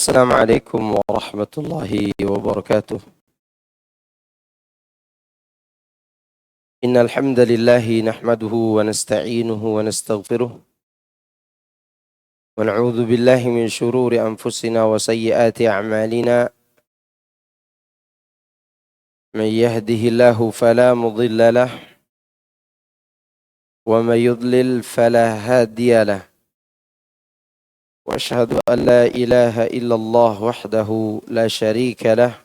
السلام عليكم ورحمة الله وبركاته. إن الحمد لله نحمده ونستعينه ونستغفره ونعوذ بالله من شرور أنفسنا وسيئات أعمالنا. من يهده الله فلا مضل له ومن يضلل فلا هادي له، وأشهد أن لا إله إلا الله وحده لا شريك له،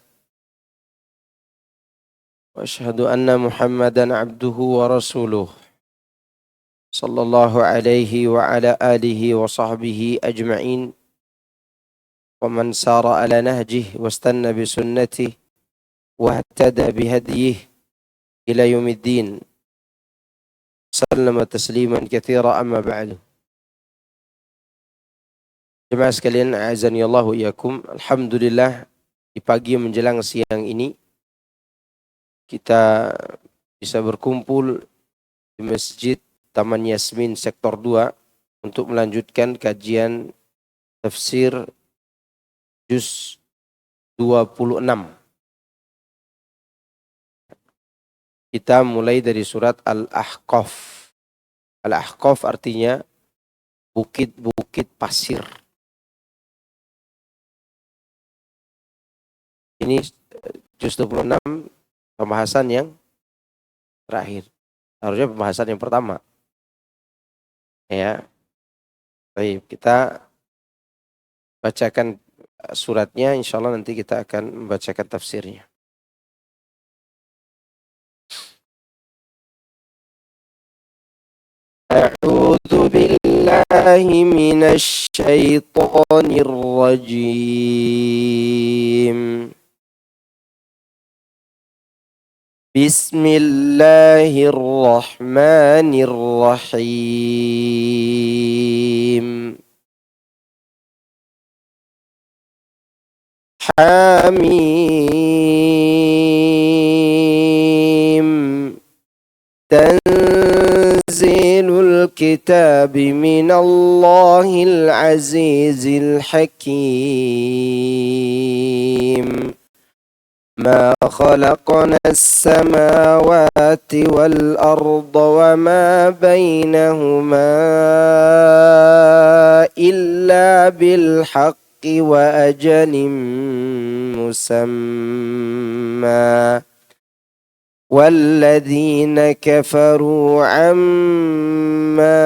وأشهد أن محمدا عبده ورسوله صلى الله عليه وعلى آله وصحبه أجمعين، ومن سار على نهجه واستنى بسنته واهتدى بهديه إلى يوم الدين، سلم تسليما كثيرا. أما بعد. Jemaah sekalian, a'azani Allah wa iyyakum. Alhamdulillah, di pagi menjelang siang ini kita bisa berkumpul di Masjid Taman Yasmin Sektor 2 untuk melanjutkan kajian tafsir juz 26. Kita mulai dari surat Al-Ahqaf. Al-Ahqaf artinya bukit-bukit pasir. Ini juz 26 pembahasan yang terakhir. Harusnya pembahasan yang pertama. Ya. Baik, kita bacakan suratnya, insyaallah nanti kita akan membacakan tafsirnya. A'udzu billahi minasy syaithanir rajim. Bismillahirrahmanirrahim. Hamim. Tanzilul kitab minallahil azizil hakim. ما خلقنا السماوات والأرض وما بينهما إلا بالحق وأجل مسمى والذين كفروا عما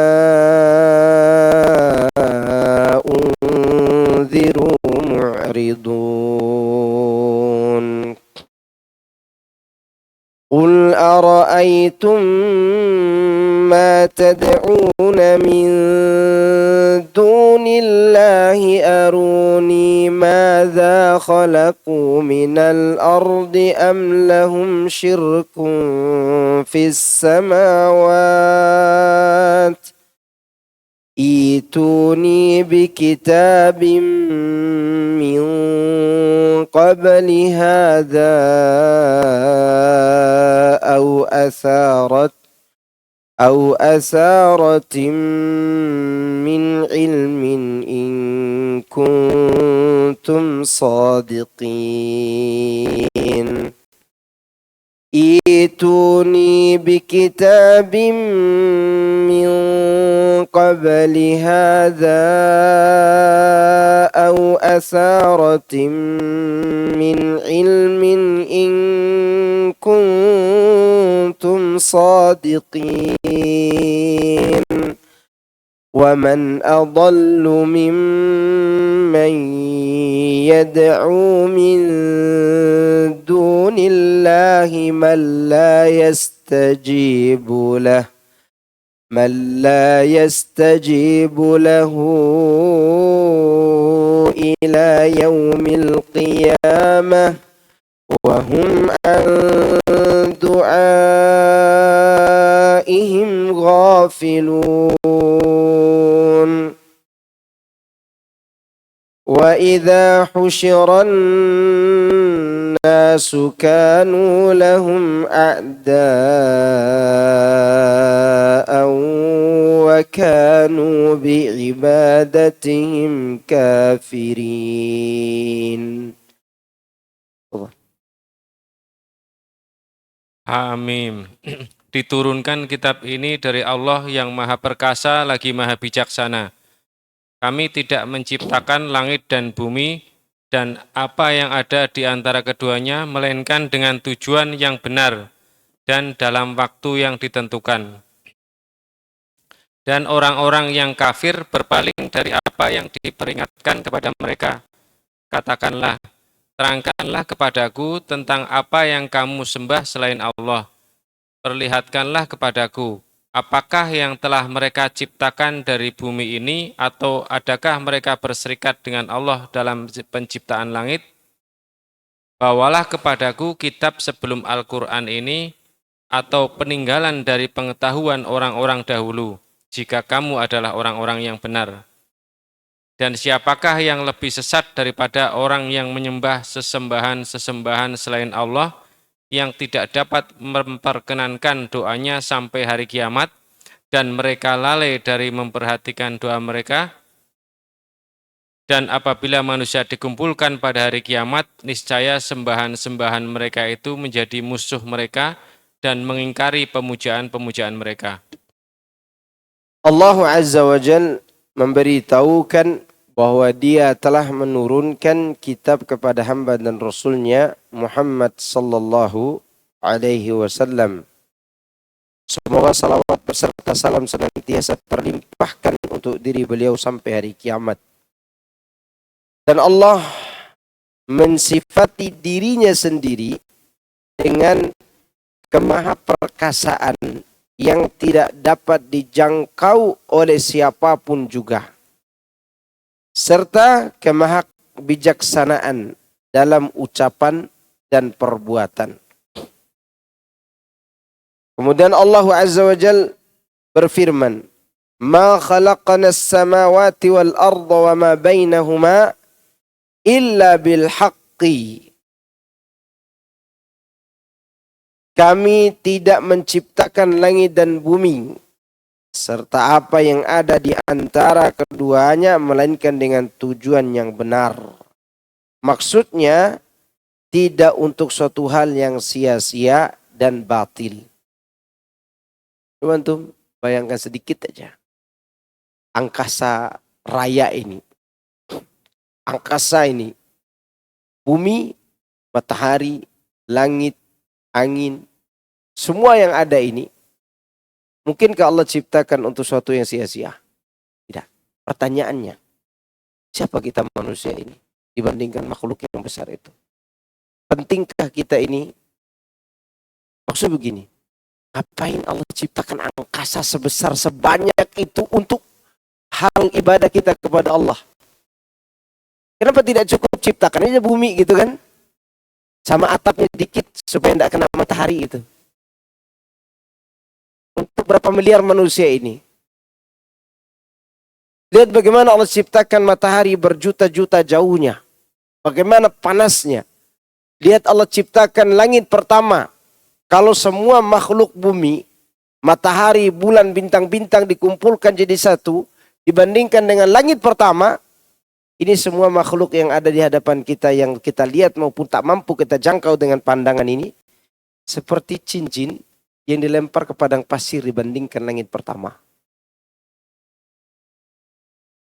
أنذروا معرضون. قل أرأيتم ما تدعون من دون الله أروني ماذا خلقوا من الأرض أم لهم شرك في السماوات ائتوني بكتاب من قبل هذا أو أثارة من علم إن كنتم صادقين. ائتوني بكتاب من قبل هذا أو أثارة من علم إن كنتم صادقين. ومن أضل ممن يدعو من دون الله من لا يستجيب له إلى يوم القيامة وهم عن دعائهم غافلون. وإذا حشر الناس كانوا لهم أعداء وكانوا بعبادتهم كافرين. Amin. Diturunkan kitab ini dari Allah yang Maha Perkasa lagi Maha Bijaksana. Kami tidak menciptakan langit dan bumi dan apa yang ada di antara keduanya, melainkan dengan tujuan yang benar dan dalam waktu yang ditentukan. Dan orang-orang yang kafir berpaling dari apa yang diperingatkan kepada mereka. Katakanlah, terangkanlah kepadaku tentang apa yang kamu sembah selain Allah. Perlihatkanlah kepadaku, apakah yang telah mereka ciptakan dari bumi ini, atau adakah mereka berserikat dengan Allah dalam penciptaan langit? Bawalah kepadaku kitab sebelum Al-Quran ini, atau peninggalan dari pengetahuan orang-orang dahulu, jika kamu adalah orang-orang yang benar. Dan siapakah yang lebih sesat daripada orang yang menyembah sesembahan-sesembahan selain Allah, yang tidak dapat memperkenankan doanya sampai hari kiamat, dan mereka lalai dari memperhatikan doa mereka. Dan apabila manusia dikumpulkan pada hari kiamat, niscaya sembahan-sembahan mereka itu menjadi musuh mereka dan mengingkari pemujaan-pemujaan mereka. Allah Azza wa Jalla memberitahukan bahwa Dia telah menurunkan kitab kepada hamba dan Rasulnya Muhammad sallallahu alaihi wasallam. Semoga salawat beserta salam senantiasa terlimpahkan untuk diri beliau sampai hari kiamat. Dan Allah mensifati dirinya sendiri dengan kemahaperkasaan yang tidak dapat dijangkau oleh siapapun juga, serta kemahabijaksanaan dalam ucapan dan perbuatan. Kemudian Allah Azza wa Jalla berfirman, "Ma khalaqna as-samawati wal arda wa ma bainahuma illa bil haqqi." Kami tidak menciptakan langit dan bumi serta apa yang ada di antara keduanya melainkan dengan tujuan yang benar. Maksudnya tidak untuk suatu hal yang sia-sia dan batil. Teman-teman, bayangkan sedikit aja. Angkasa raya ini. Angkasa ini. Bumi, matahari, langit, angin, semua yang ada ini, mungkinkah Allah ciptakan untuk sesuatu yang sia-sia? Tidak. Pertanyaannya, siapa kita manusia ini dibandingkan makhluk yang besar itu? Pentingkah kita ini? Maksud begini, ngapain Allah ciptakan angkasa sebesar sebanyak itu untuk hal ibadah kita kepada Allah? Kenapa tidak cukup ciptakan aja bumi gitu kan? Sama atapnya dikit supaya tidak kena matahari itu. Untuk berapa miliar manusia ini? Lihat bagaimana Allah ciptakan matahari berjuta-juta jauhnya. Bagaimana panasnya. Lihat Allah ciptakan langit pertama. Kalau semua makhluk bumi, matahari, bulan, bintang-bintang dikumpulkan jadi satu, dibandingkan dengan langit pertama, ini semua makhluk yang ada di hadapan kita yang kita lihat maupun tak mampu kita jangkau dengan pandangan ini, seperti cincin yang dilempar ke padang pasir dibandingkan langit pertama.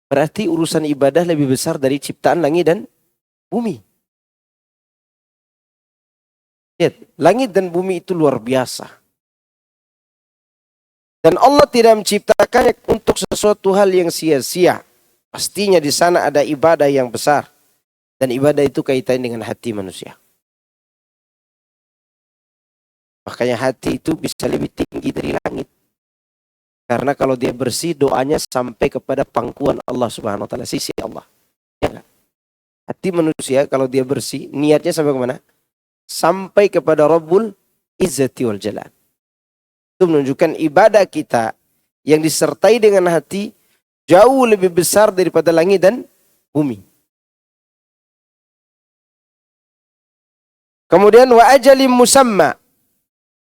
Berarti urusan ibadah lebih besar dari ciptaan langit dan bumi. Lihat, langit dan bumi itu luar biasa. Dan Allah tidak menciptakannya untuk sesuatu hal yang sia-sia. Pastinya di sana ada ibadah yang besar. Dan ibadah itu kaitannya dengan hati manusia. Makanya hati itu bisa lebih tinggi dari langit. Karena kalau dia bersih, doanya sampai kepada pangkuan Allah Subhanahu wa taala, sisi Allah. Ya. Hati manusia kalau dia bersih, niatnya sampai kemana? Sampai kepada Rabbul Izzati wal Jalal. Itu menunjukkan ibadah kita yang disertai dengan hati jauh lebih besar daripada langit dan bumi. Kemudian wa ajalim musamma,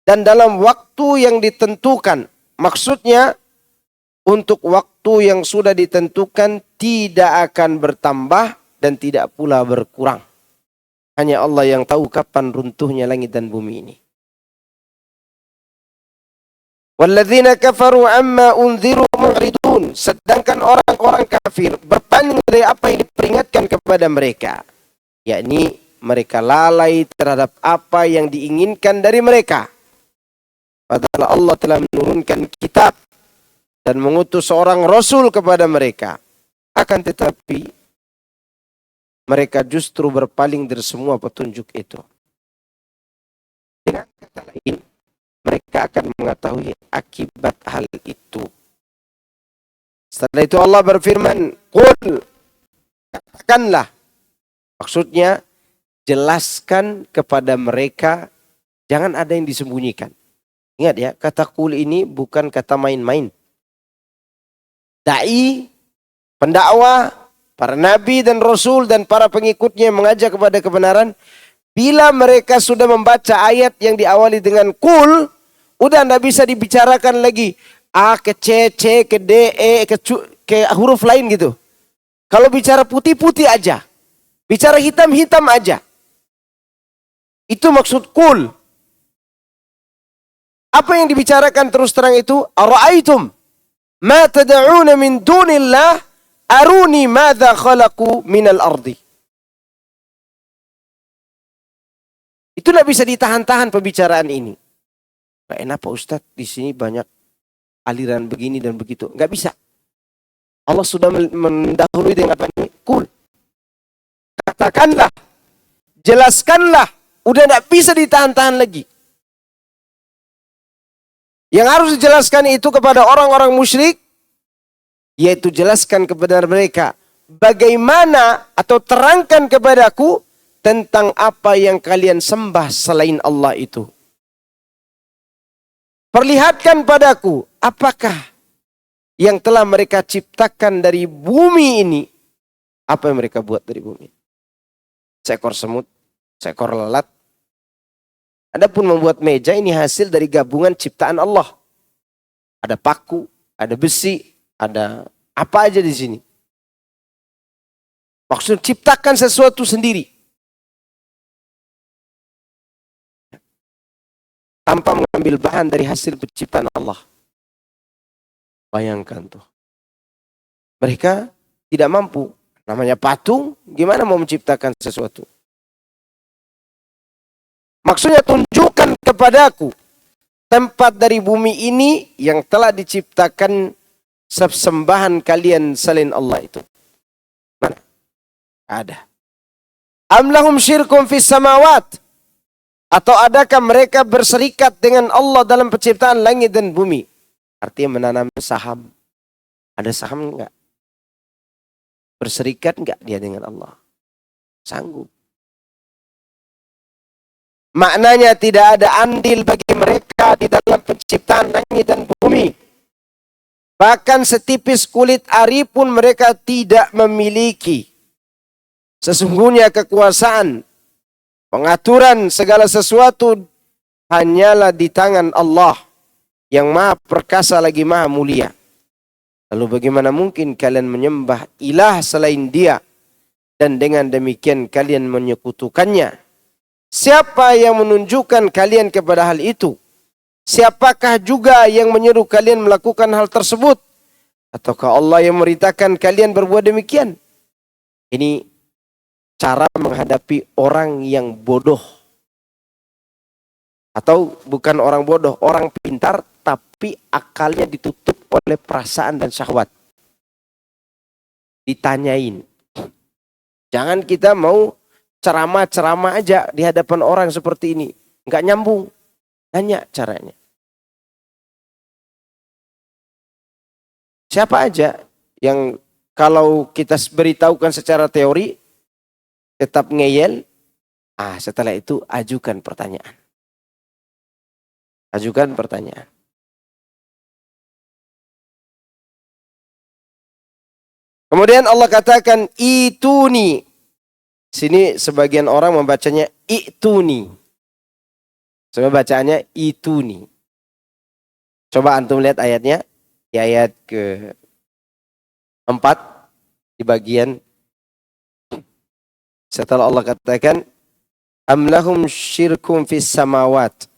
dan dalam waktu yang ditentukan. Maksudnya untuk waktu yang sudah ditentukan tidak akan bertambah dan tidak pula berkurang. Hanya Allah yang tahu kapan runtuhnya langit dan bumi ini. Walladzina kafaru amma unziru mu'ridun. Sedangkan orang-orang kafir berpaling dari apa yang diperingatkan kepada mereka. Yakni mereka lalai terhadap apa yang diinginkan dari mereka. Padahal Allah telah menurunkan kitab dan mengutus seorang rasul kepada mereka. Akan tetapi mereka justru berpaling dari semua petunjuk itu. Dengan kata lain, mereka akan mengetahui akibat hal itu. Setelah itu Allah berfirman, "Qul," katakanlah. Maksudnya, jelaskan kepada mereka, jangan ada yang disembunyikan. Ingat ya, kata qul ini bukan kata main-main. Dai, pendakwah, para nabi dan rasul dan para pengikutnya yang mengajak kepada kebenaran, bila mereka sudah membaca ayat yang diawali dengan qul, udah tidak bisa dibicarakan lagi A ke C, C ke D, E ke huruf lain gitu. Kalau bicara putih-putih aja, bicara hitam-hitam aja. Itu maksud qul. Apa yang dibicarakan terus terang itu? Ara'aitum ma tad'una min dunillah aruni madza khalaqu minal ardi. Itu tidak bisa ditahan-tahan pembicaraan ini. Gak enak Pak Ustadz, di sini banyak aliran begini dan begitu. Gak bisa. Allah sudah mendahului dengan apa ini? Qul. Katakanlah, jelaskanlah, udah tidak bisa ditahan-tahan lagi. Yang harus dijelaskan itu kepada orang-orang musyrik, yaitu jelaskan kepada mereka bagaimana atau terangkan kepadaku tentang apa yang kalian sembah selain Allah itu. Perlihatkan padaku apakah yang telah mereka ciptakan dari bumi ini. Apa yang mereka buat dari bumi? Seekor semut, seekor lalat. Adapun membuat meja ini hasil dari gabungan ciptaan Allah. Ada paku, ada besi, ada apa aja di sini. Maksud ciptakan sesuatu sendiri. Tanpa mengambil bahan dari hasil penciptaan Allah. Bayangkan tuh. Mereka tidak mampu. Namanya patung, gimana mau menciptakan sesuatu? Maksudnya tunjukkan kepadaku tempat dari bumi ini yang telah diciptakan sembahan kalian selain Allah itu. Mana? Ada. Am lahum syirkum fis samawat? Atau adakah mereka berserikat dengan Allah dalam penciptaan langit dan bumi? Artinya menanam saham. Ada saham enggak? Berserikat enggak dia dengan Allah? Sanggup. Maknanya tidak ada andil bagi mereka di dalam penciptaan langit dan bumi. Bahkan setipis kulit ari pun mereka tidak memiliki. Sesungguhnya kekuasaan, pengaturan segala sesuatu hanyalah di tangan Allah yang maha perkasa lagi maha mulia. Lalu bagaimana mungkin kalian menyembah ilah selain dia dan dengan demikian kalian menyekutukannya? Siapa yang menunjukkan kalian kepada hal itu? Siapakah juga yang menyeru kalian melakukan hal tersebut? Ataukah Allah yang memerintahkan kalian berbuat demikian? Ini cara menghadapi orang yang bodoh. Atau bukan orang bodoh, orang pintar tapi akalnya ditutup oleh perasaan dan syahwat. Ditanyain. Jangan kita mau ceramah-ceramah aja di hadapan orang seperti ini. Enggak nyambung. Tanya caranya. Siapa aja yang kalau kita beritahukan secara teori tetap ngeyel, setelah itu ajukan pertanyaan. Ajukan pertanyaan. Kemudian Allah katakan, ituni Sini sebagian orang membacanya i'tuni. Sebenarnya bacaannya ituni. Coba antum lihat ayatnya. Di ayat ke-4 di bagian setelah Allah katakan am lahum syirkum fis samawat.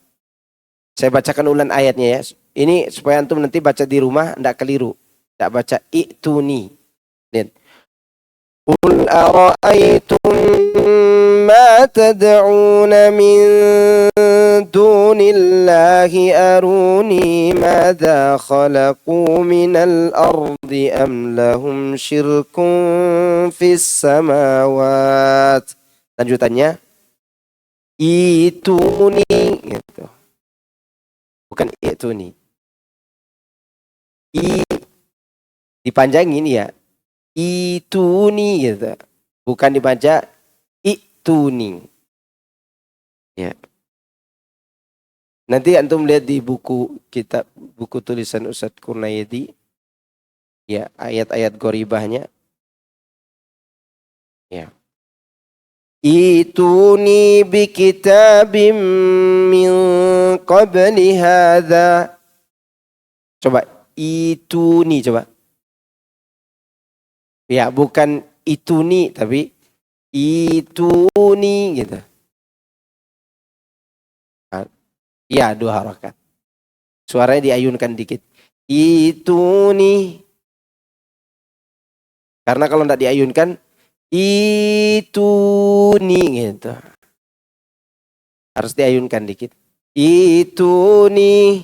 Saya bacakan ulang ayatnya ya. Ini supaya antum nanti baca di rumah enggak keliru. Enggak baca i'tuni. Lihat. Qul ara'aytum ma tad'una min dunillahi aruni madza khalaqu minal ardi am lahum syirkun fis samawat. Lanjutannya ituni gitu. Bukan ituni. Dipanjangin ya. Ituni gitu. Bukan dibaca ituni. Ya. Nanti antum lihat di buku tulisan Ustadz Kurnaidi. Ya, ayat-ayat goribahnya. Ya. Ituni bi kitabim min qabli hadza. Coba ituni coba. Ya, bukan ituni tapi ituni gitu. Ya, 2 harakat. Suaranya diayunkan dikit. Ituni. Karena kalau tidak diayunkan ituni gitu. Harus diayunkan dikit. Ituni.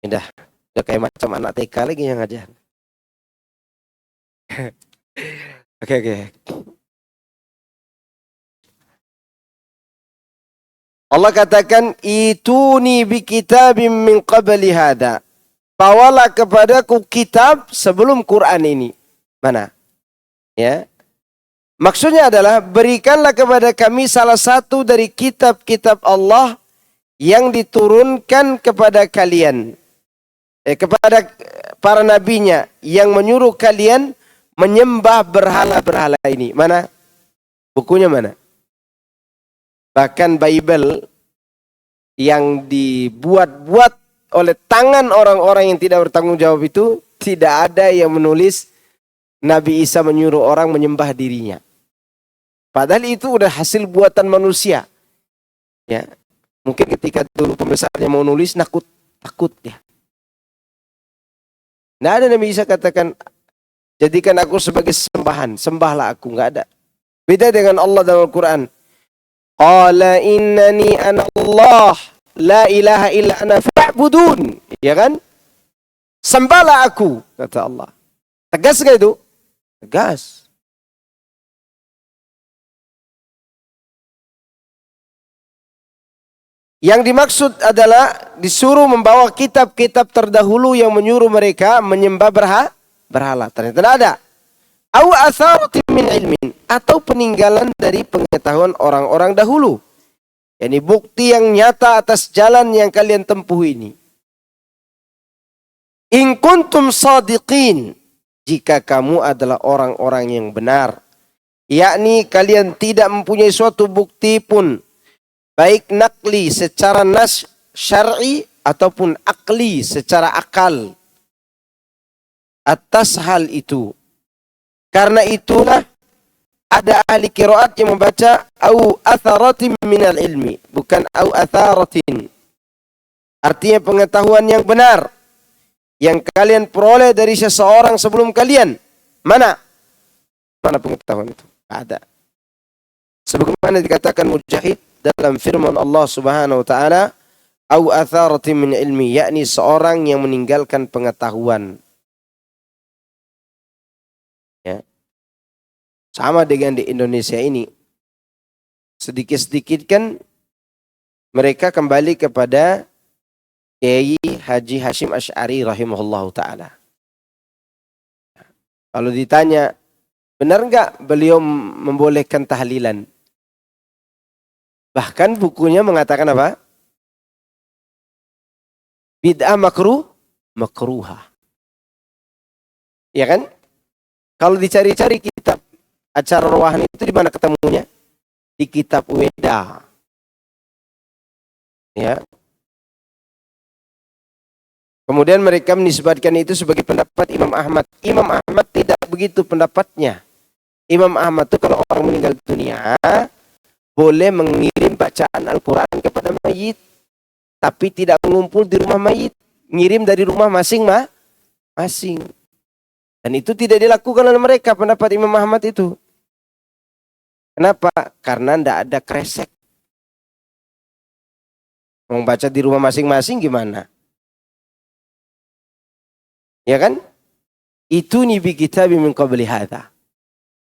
Udah kayak macam anak TK lagi yang ngajar. Oke. Allah katakan ituni bi kitabim min qabli hada. Bawalah kepadaku kitab sebelum Quran ini. Mana? Ya. Maksudnya adalah berikanlah kepada kami salah satu dari kitab-kitab Allah yang diturunkan kepada kalian. Kepada para nabinya yang menyuruh kalian menyembah berhala-berhala ini. Mana? Bukunya mana? Bahkan Bible yang dibuat-buat oleh tangan orang-orang yang tidak bertanggung jawab itu, tidak ada yang menulis Nabi Isa menyuruh orang menyembah dirinya. Padahal itu udah hasil buatan manusia. Ya. Mungkin ketika dulu pembesarnya mau nulis takut ya. Nah, ada Nabi Isa katakan, jadikan aku sebagai sembahan, sembahlah aku, enggak ada. Beda dengan Allah dalam Al-Quran. Qala innani ana Allah, la ilaha illa ana fa'budun. Ya kan? Sembahlah aku, kata Allah. Tegas enggak itu? Tegas. Yang dimaksud adalah disuruh membawa kitab-kitab terdahulu yang menyuruh mereka menyembah berhala. Ternyata tidak ada. Au atharatin min ilmin, atau peninggalan dari pengetahuan orang-orang dahulu. Yani bukti yang nyata atas jalan yang kalian tempuh ini. In kuntum sadiqin, jika kamu adalah orang-orang yang benar, yakni kalian tidak mempunyai suatu bukti pun, baik nakli secara nas syar'i ataupun akli secara akal atas hal itu. Karena itulah ada ahli qiraat yang membaca au atharatin minal ilmi, bukan au atharatin. Artinya pengetahuan yang benar yang kalian peroleh dari seseorang sebelum kalian. Mana pengetahuan itu? Ada. Sebagaimana dikatakan Mujahid dalam firman Allah Subhanahu wa taala, au atharatin min ilmi, yakni seorang yang meninggalkan pengetahuan. Ya. Sama dengan di Indonesia ini. Sedikit-sedikit kan mereka kembali kepada Kiai Haji Hashim Asy'ari rahimahullahu taala. Kalau ditanya, benar enggak beliau membolehkan tahlilan? Bahkan bukunya mengatakan apa? Bid'ah makruhah. Ya kan? Kalau dicari-cari kitab acara rohani itu di mana ketemunya? Di kitab Weda. Ya. Kemudian mereka menisbatkan itu sebagai pendapat Imam Ahmad. Imam Ahmad tidak begitu pendapatnya. Imam Ahmad itu kalau orang meninggal dunia boleh mengirim bacaan Al-Quran kepada mayit, tapi tidak mengumpul di rumah mayit, ngirim dari rumah masing-masing. Dan itu tidak dilakukan oleh mereka, pendapat Imam Ahmad itu. Kenapa? Karena tidak ada kresek. Membaca di rumah masing-masing gimana? Ya kan? Itu ni bi kitabim min qabli hadza.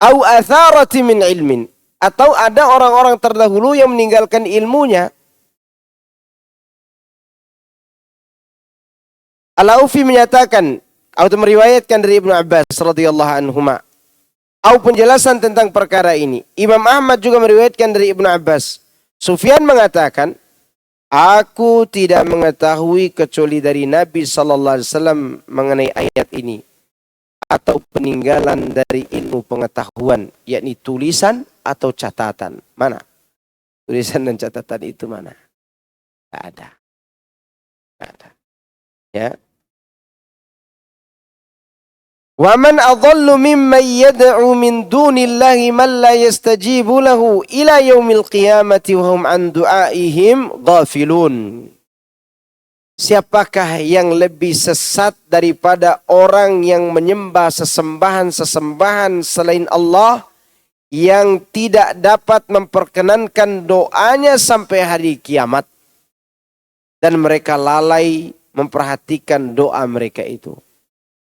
Au atharati min ilmin. Atau ada orang-orang terdahulu yang meninggalkan ilmunya. Al-Aufi menyatakan atau meriwayatkan dari Ibnu Abbas radhiyallahu anhuma. Au penjelasan tentang perkara ini. Imam Ahmad juga meriwayatkan dari Ibnu Abbas. Sufyan mengatakan, aku tidak mengetahui kecuali dari Nabi sallallahu alaihi wasallam mengenai ayat ini atau peninggalan dari ilmu pengetahuan, yakni tulisan atau catatan. Mana? Tulisan dan catatan itu mana? Tidak ada. Tidak ada. Ya. Wa man adhallu mimman yad'u min dunillahi man la yastajibu lahu ila yaumil qiyamati wa hum an du'aihim ghafilun. Siapakah yang lebih sesat daripada orang yang menyembah sesembahan-sesembahan selain Allah yang tidak dapat memperkenankan doanya sampai hari kiamat dan mereka lalai memperhatikan doa mereka itu.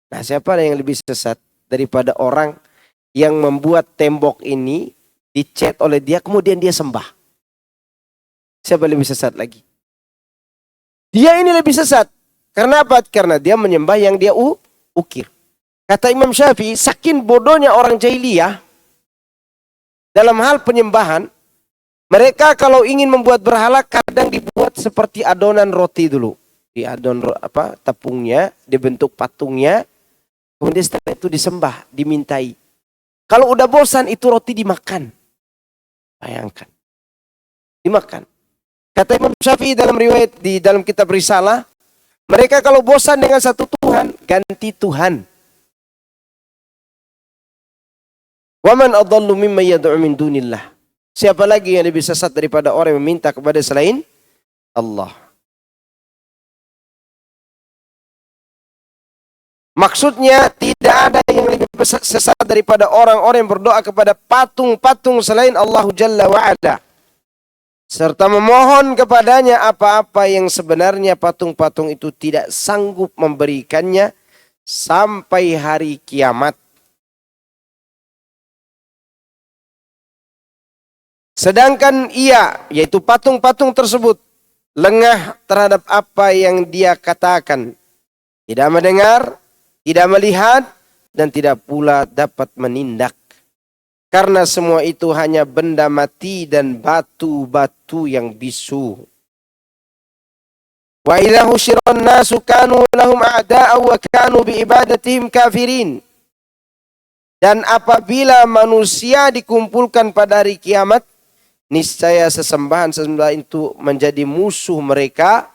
Nah, siapa yang lebih sesat daripada orang yang membuat tembok ini dicat oleh dia kemudian dia sembah? Siapa lebih sesat lagi? Dia ini lebih sesat. Karena apa? Karena dia menyembah yang dia ukir. Kata Imam Syafi'i, saking bodohnya orang jahiliyah dalam hal penyembahan, mereka kalau ingin membuat berhala kadang dibuat seperti adonan roti dulu. Di adon tepungnya, dibentuk patungnya, kemudian setelah itu disembah, dimintai. Kalau udah bosan itu roti dimakan. Bayangkan. Dimakan. Kata Imam Syafi'i dalam riwayat di dalam kitab Risalah, mereka kalau bosan dengan satu Tuhan, ganti Tuhan. Wa man adhallu mimman yad'u min dunillah. Siapa lagi yang lebih sesat daripada orang yang meminta kepada selain Allah? Maksudnya tidak ada yang lebih sesat daripada orang-orang yang berdoa kepada patung-patung selain Allah Jalla wa'ala. Serta memohon kepadanya apa-apa yang sebenarnya patung-patung itu tidak sanggup memberikannya sampai hari kiamat. Sedangkan ia, yaitu patung-patung tersebut, lengah terhadap apa yang dia katakan. Tidak mendengar, tidak melihat, dan tidak pula dapat menindak. Karena semua itu hanya benda mati dan batu-batu yang bisu. Wa idza husyiran nasu kanu lahum a'da'a wa kanu bi ibadatihim kafirin. Dan apabila manusia dikumpulkan pada hari kiamat, niscaya sesembahan-sesembahan itu menjadi musuh mereka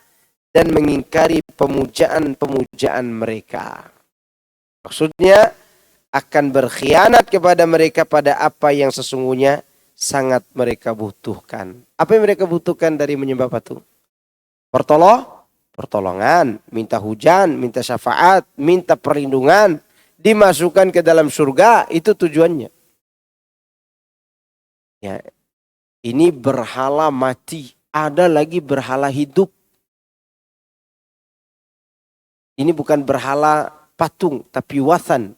dan mengingkari pemujaan-pemujaan mereka. Maksudnya akan berkhianat kepada mereka pada apa yang sesungguhnya sangat mereka butuhkan. Apa yang mereka butuhkan dari menyembah patung? Pertolongan, minta hujan, minta syafaat, minta perlindungan, dimasukkan ke dalam surga, itu tujuannya. Ya, ini berhala mati, ada lagi berhala hidup. Ini bukan berhala patung, tapi wathan.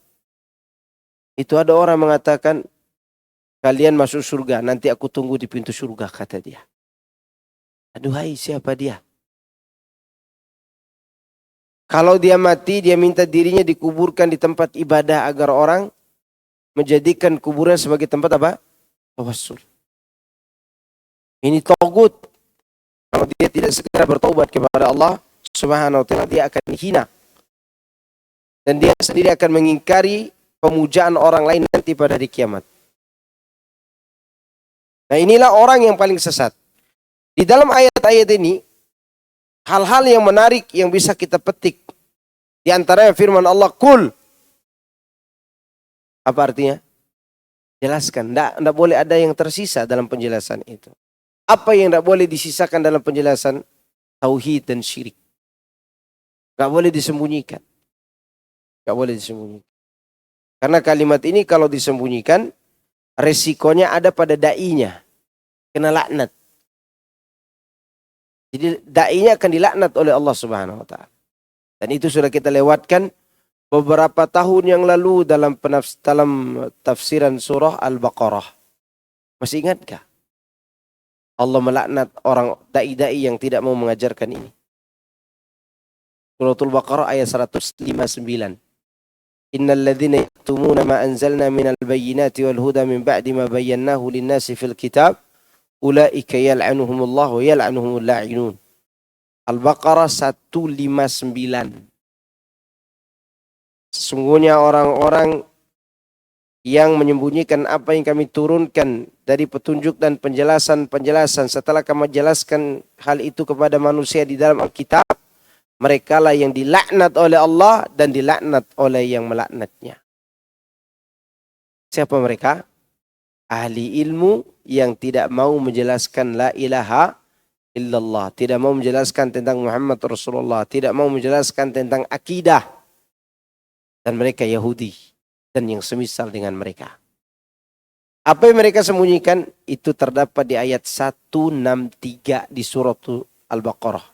Itu ada orang mengatakan, kalian masuk surga, nanti aku tunggu di pintu surga, kata dia. Aduhai, siapa dia? Kalau dia mati, dia minta dirinya dikuburkan di tempat ibadah agar orang menjadikan kuburan sebagai tempat apa? Tawassul. Ini togut. Kalau dia tidak segera bertobat kepada Allah Subhanahu wa ta'ala, dia akan hina. Dan dia sendiri akan mengingkari pemujaan orang lain nanti pada hari kiamat. Nah, inilah orang yang paling sesat. Di dalam ayat-ayat ini, hal-hal yang menarik yang bisa kita petik. Di antaranya firman Allah, "Qul." Apa artinya? Jelaskan. Tidak boleh ada yang tersisa dalam penjelasan itu. Apa yang tidak boleh disisakan dalam penjelasan? Tauhid dan syirik. Tidak boleh disembunyikan. Tidak boleh disembunyikan. Karena kalimat ini kalau disembunyikan, resikonya ada pada da'inya. Kena laknat. Jadi da'inya akan dilaknat oleh Allah Subhanahu wa ta'ala. Dan itu sudah kita lewatkan beberapa tahun yang lalu dalam tafsiran surah Al-Baqarah. Masih ingatkah? Allah melaknat orang da'i-da'i yang tidak mau mengajarkan ini. Suratul Baqarah ayat 159. Innal ladzina yaktumuna ma anzalna minal bayyinati wal huda min ba'di ma bayyanahu lin-nasi fil kitab ulaika yal'anuhumullah wa yal'anuhumul la'inun. Al-Baqarah 159. Sesungguhnya orang-orang yang menyembunyikan apa yang kami turunkan dari petunjuk dan penjelasan-penjelasan setelah kami jelaskan hal itu kepada manusia di dalam Alkitab, merekalah yang dilaknat oleh Allah dan dilaknat oleh yang melaknatnya. Siapa mereka? Ahli ilmu yang tidak mau menjelaskan la ilaha illallah, tidak mau menjelaskan tentang Muhammad Rasulullah, tidak mau menjelaskan tentang akidah. Dan mereka Yahudi dan yang semisal dengan mereka. Apa yang mereka sembunyikan itu terdapat di ayat 163 di surat Al-Baqarah.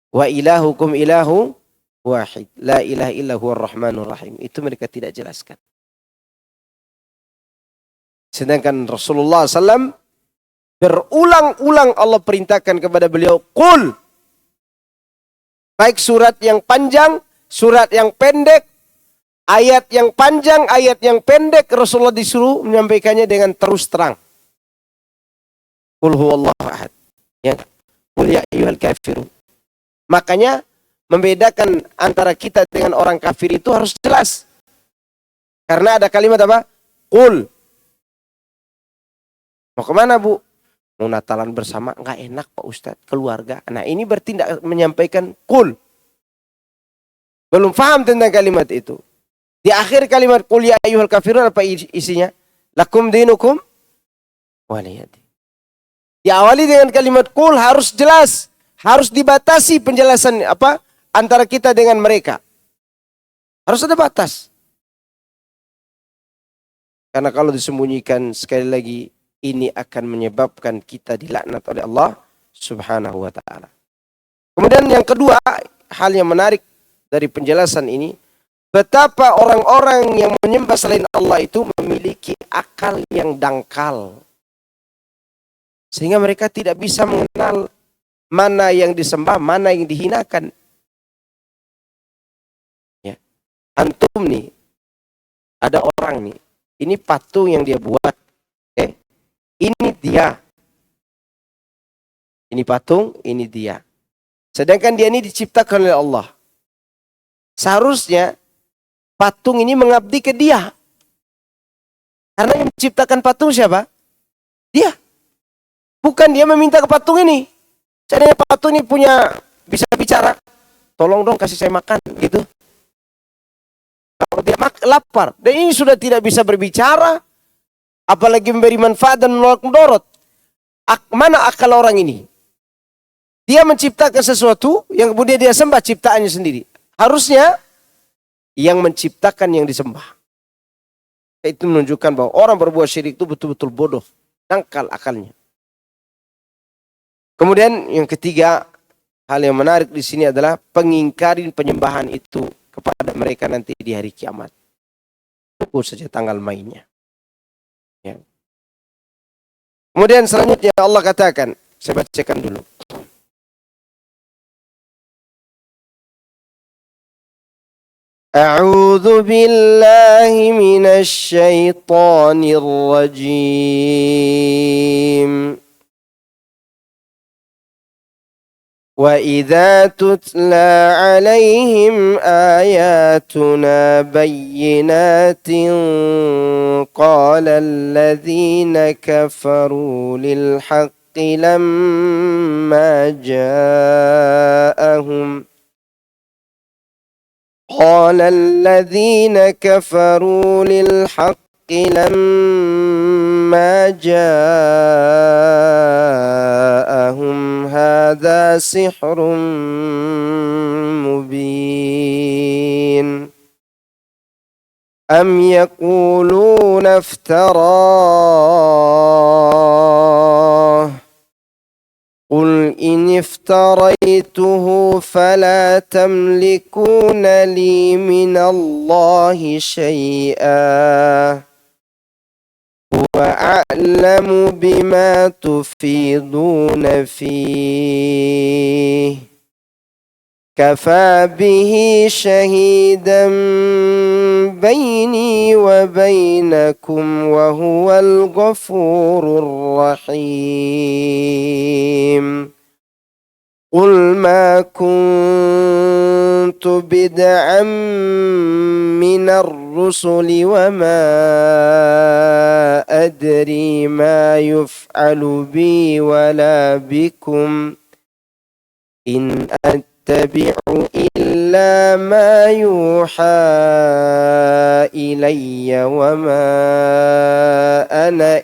Wa ilahukum ilahu wahid, la ilaha illa huwar rahmanur rahim. Itu mereka tidak jelaskan. Sedangkan Rasulullah SAW berulang-ulang Allah perintahkan kepada beliau, "Qul." Baik surat yang panjang, surat yang pendek, ayat yang panjang, ayat yang pendek, Rasulullah disuruh menyampaikannya dengan terus terang. Qul huwallahu ahad. Ya. Qul ya ayyuhal kafirun. Makanya membedakan antara kita dengan orang kafir itu harus jelas. Karena ada kalimat apa? Qul. Mau kemana, Bu? Mau Natalan bersama? Enggak enak, Pak Ustadz. Keluarga. Nah, ini bertindak menyampaikan qul. Belum paham tentang kalimat itu. Di akhir kalimat qul ya ayyuhal kafirun apa isinya? Lakum dinukum waliyadin. Diawali dengan kalimat qul harus jelas, harus dibatasi penjelasan apa antara kita dengan mereka. Harus ada batas. Karena kalau disembunyikan sekali lagi ini akan menyebabkan kita dilaknat oleh Allah Subhanahu wa taala. Kemudian yang kedua, hal yang menarik dari penjelasan ini, betapa orang-orang yang menyembah selain Allah itu memiliki akal yang dangkal. Sehingga mereka tidak bisa mengenal mana yang disembah, mana yang dihinakan. Ya. Antum nih, ada orang nih, ini patung yang dia buat. Ini dia. Ini patung, ini dia. Sedangkan dia ini diciptakan oleh Allah. Seharusnya patung ini mengabdi ke dia. Karena yang menciptakan patung siapa? Dia. Bukan dia meminta ke patung ini. Seandainya patung ini bisa bicara. Tolong dong kasih saya makan. Gitu. Kalau dia lapar. Dan ini sudah tidak bisa berbicara. Apalagi memberi manfaat dan menolak mudorot. Mana akal orang ini? Dia menciptakan sesuatu yang kemudian dia sembah ciptaannya sendiri. Harusnya yang menciptakan yang disembah. Itu menunjukkan bahwa orang berbuat syirik itu betul-betul bodoh. Dangkal akalnya. Kemudian yang ketiga, hal yang menarik di sini adalah pengingkarin penyembahan itu kepada mereka nanti di hari kiamat. Tunggu saja tanggal mainnya. Ya. Kemudian selanjutnya Allah katakan, saya bacakan dulu. A'udzu billahi minasy syaithanir rajim. وَإِذَا تُتْلَى عَلَيْهِمْ آيَاتُنَا بَيِّنَاتٍ قَالَ الَّذِينَ كَفَرُوا لِلْحَقِّ لَمَّا جَاءَهُمْ قال الذين كفروا للحق لما جاءهم هذا سحر مبين أم يقولون افتراه قل إن افتريته فلا تملكون لي من الله شيئا هو أعلم بما تفيضون فيه كفى به شهيدا بيني وبينكم وهو الغفور الرحيم قل ما كنت بدعا من الرسل وما أدري ما يفعل بي ولا بكم إن أتبع إلا ما يوحى إلي وما أنا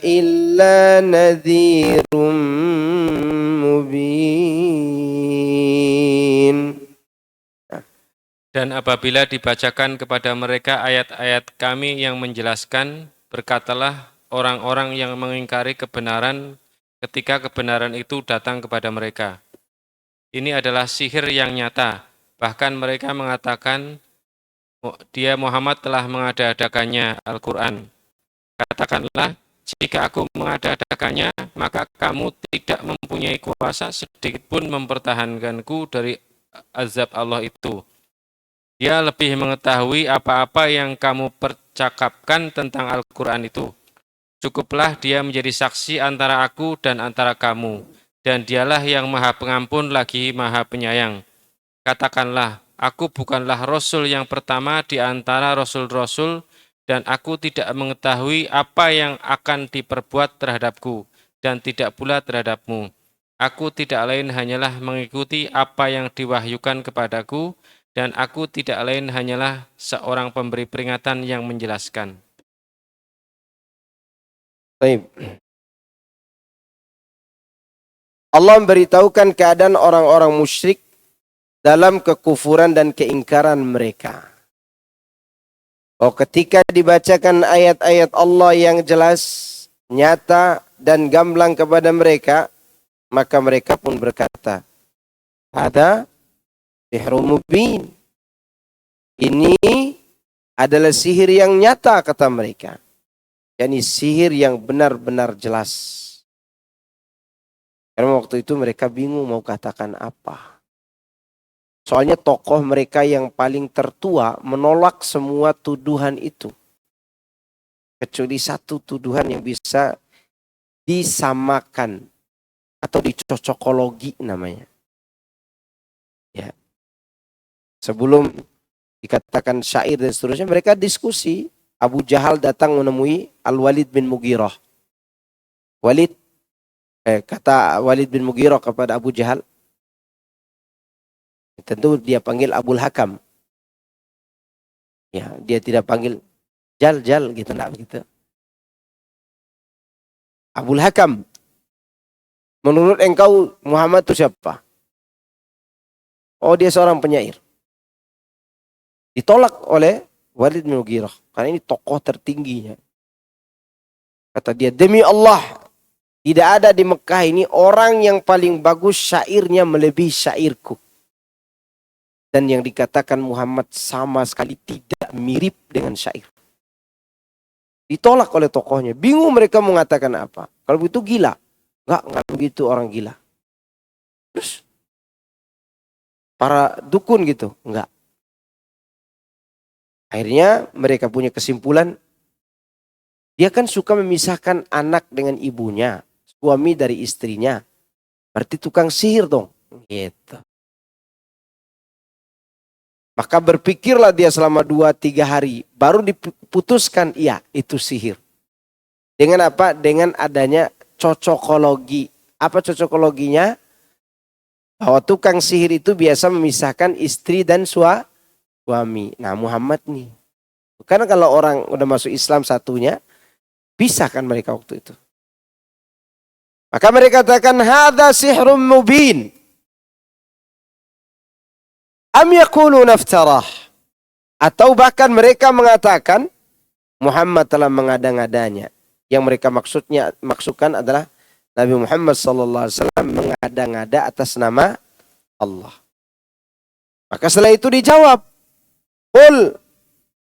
إلا نذير مبين. Dan apabila dibacakan kepada mereka ayat-ayat kami yang menjelaskan, berkatalah orang-orang yang mengingkari kebenaran ketika kebenaran itu datang kepada mereka. Ini adalah sihir yang nyata. Bahkan mereka mengatakan dia Muhammad telah mengada-adakannya Al-Quran. Katakanlah, jika aku mengada-adakannya, maka kamu tidak mempunyai kuasa sedikitpun mempertahankanku dari azab Allah itu. Dia lebih mengetahui apa-apa yang kamu percakapkan tentang Al-Quran itu. Cukuplah dia menjadi saksi antara aku dan antara kamu, dan dialah yang maha pengampun lagi maha penyayang. Katakanlah, aku bukanlah Rasul yang pertama di antara Rasul-Rasul, dan aku tidak mengetahui apa yang akan diperbuat terhadapku, dan tidak pula terhadapmu. Aku tidak lain hanyalah mengikuti apa yang diwahyukan kepadaku, dan aku tidak lain hanyalah seorang pemberi peringatan yang menjelaskan. Baik. Allah memberitahukan keadaan orang-orang musyrik dalam kekufuran dan keingkaran mereka. Oh, ketika dibacakan ayat-ayat Allah yang jelas, nyata, dan gamblang kepada mereka, maka mereka pun berkata, "Hada sihrun mubin." Ini adalah sihir yang nyata, kata mereka. yakni sihir yang benar-benar jelas. Karena waktu itu mereka bingung mau katakan apa. Soalnya tokoh mereka yang paling tertua menolak semua tuduhan itu. Kecuali satu tuduhan yang bisa disamakan atau dicocokologi namanya. Ya. Sebelum dikatakan syair dan seterusnya, mereka diskusi. Abu Jahal datang menemui Al-Walid bin Mughirah. Kata Walid bin Mughirah kepada Abu Jahal, tentu dia panggil Abul Hakam. Ya, dia tidak panggil Jal gitu, enggak begitu. Abul Hakam, menurut engkau Muhammad itu siapa? Oh, dia seorang penyair. Ditolak oleh Walid bin Mughirah karena ini tokoh tertingginya. Kata dia, demi Allah, tidak ada di Mekah ini orang yang paling bagus syairnya melebihi syairku. Dan yang dikatakan Muhammad sama sekali tidak mirip dengan syair. Ditolak oleh tokohnya. Bingung mereka mengatakan apa. Kalau begitu gila. Enggak begitu orang gila. Terus para dukun gitu. Enggak. Akhirnya mereka punya kesimpulan. Dia kan suka memisahkan anak dengan ibunya, suami dari istrinya. Berarti tukang sihir dong. Gitu. Maka berpikirlah dia selama 2-3 hari. Baru diputuskan, iya itu sihir. Dengan apa? Dengan adanya cocokologi. Apa cocokologinya? Bahwa tukang sihir itu biasa memisahkan istri dan suami. Nah Muhammad nih. Karena kalau orang udah masuk Islam satunya, pisahkan mereka waktu itu. Maka mereka katakan, hadza sihrun mubin. Am yaquluna iftarah. Atau bahkan mereka mengatakan, Muhammad telah mengada-ngadanya. Yang mereka maksudkan adalah Nabi Muhammad SAW mengada-ngada atas nama Allah. Maka setelah itu dijawab, Qul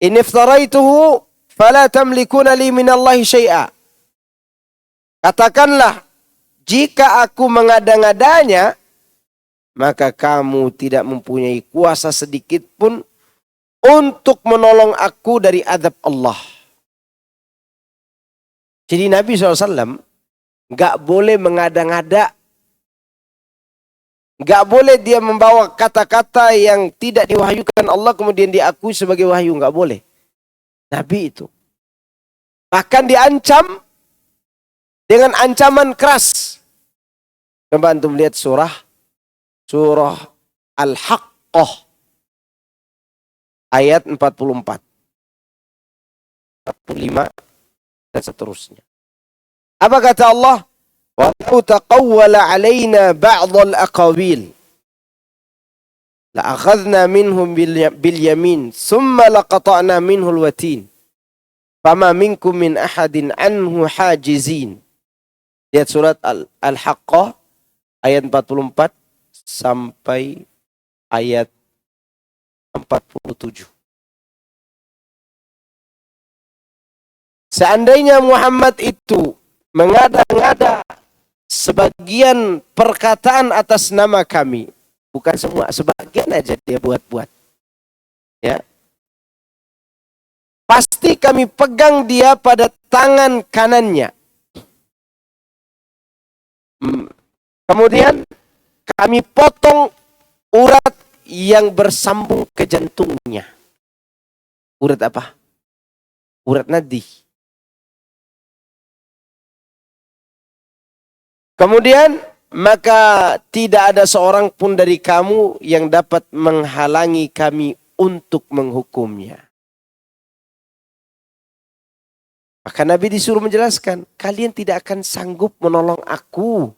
in iftaraituhu fala tamlikuna li minallahi syai'a. Katakanlah, jika aku mengada-ngadanya, maka kamu tidak mempunyai kuasa sedikit pun untuk menolong aku dari azab Allah. Jadi Nabi SAW gak boleh mengada-ngada. Gak boleh dia membawa kata-kata yang tidak diwahyukan Allah kemudian diakui sebagai wahyu. Gak boleh. Nabi itu. Bahkan diancam dengan ancaman keras. Coba antum lihat surah Al-Haqqah ayat 44, 45 dan seterusnya. Apa kata Allah? Wa taqawwala alaina ba'dhal aqawil la akhadna minhum bil yamin thumma laqata'na minhu al-watin fama minkum min ahadin anhu hajizin. Lihat surat Al-Haqqah ayat 44 sampai ayat 47. Seandainya Muhammad itu mengada-ngada sebagian perkataan atas nama kami, bukan semua, sebagian aja dia buat-buat, ya, pasti kami pegang dia pada tangan kanannya. Kemudian kami potong urat yang bersambung ke jantungnya. Urat apa? Urat nadi. Kemudian maka tidak ada seorang pun dari kamu yang dapat menghalangi kami untuk menghukumnya. Maka Nabi disuruh menjelaskan, kalian tidak akan sanggup menolong aku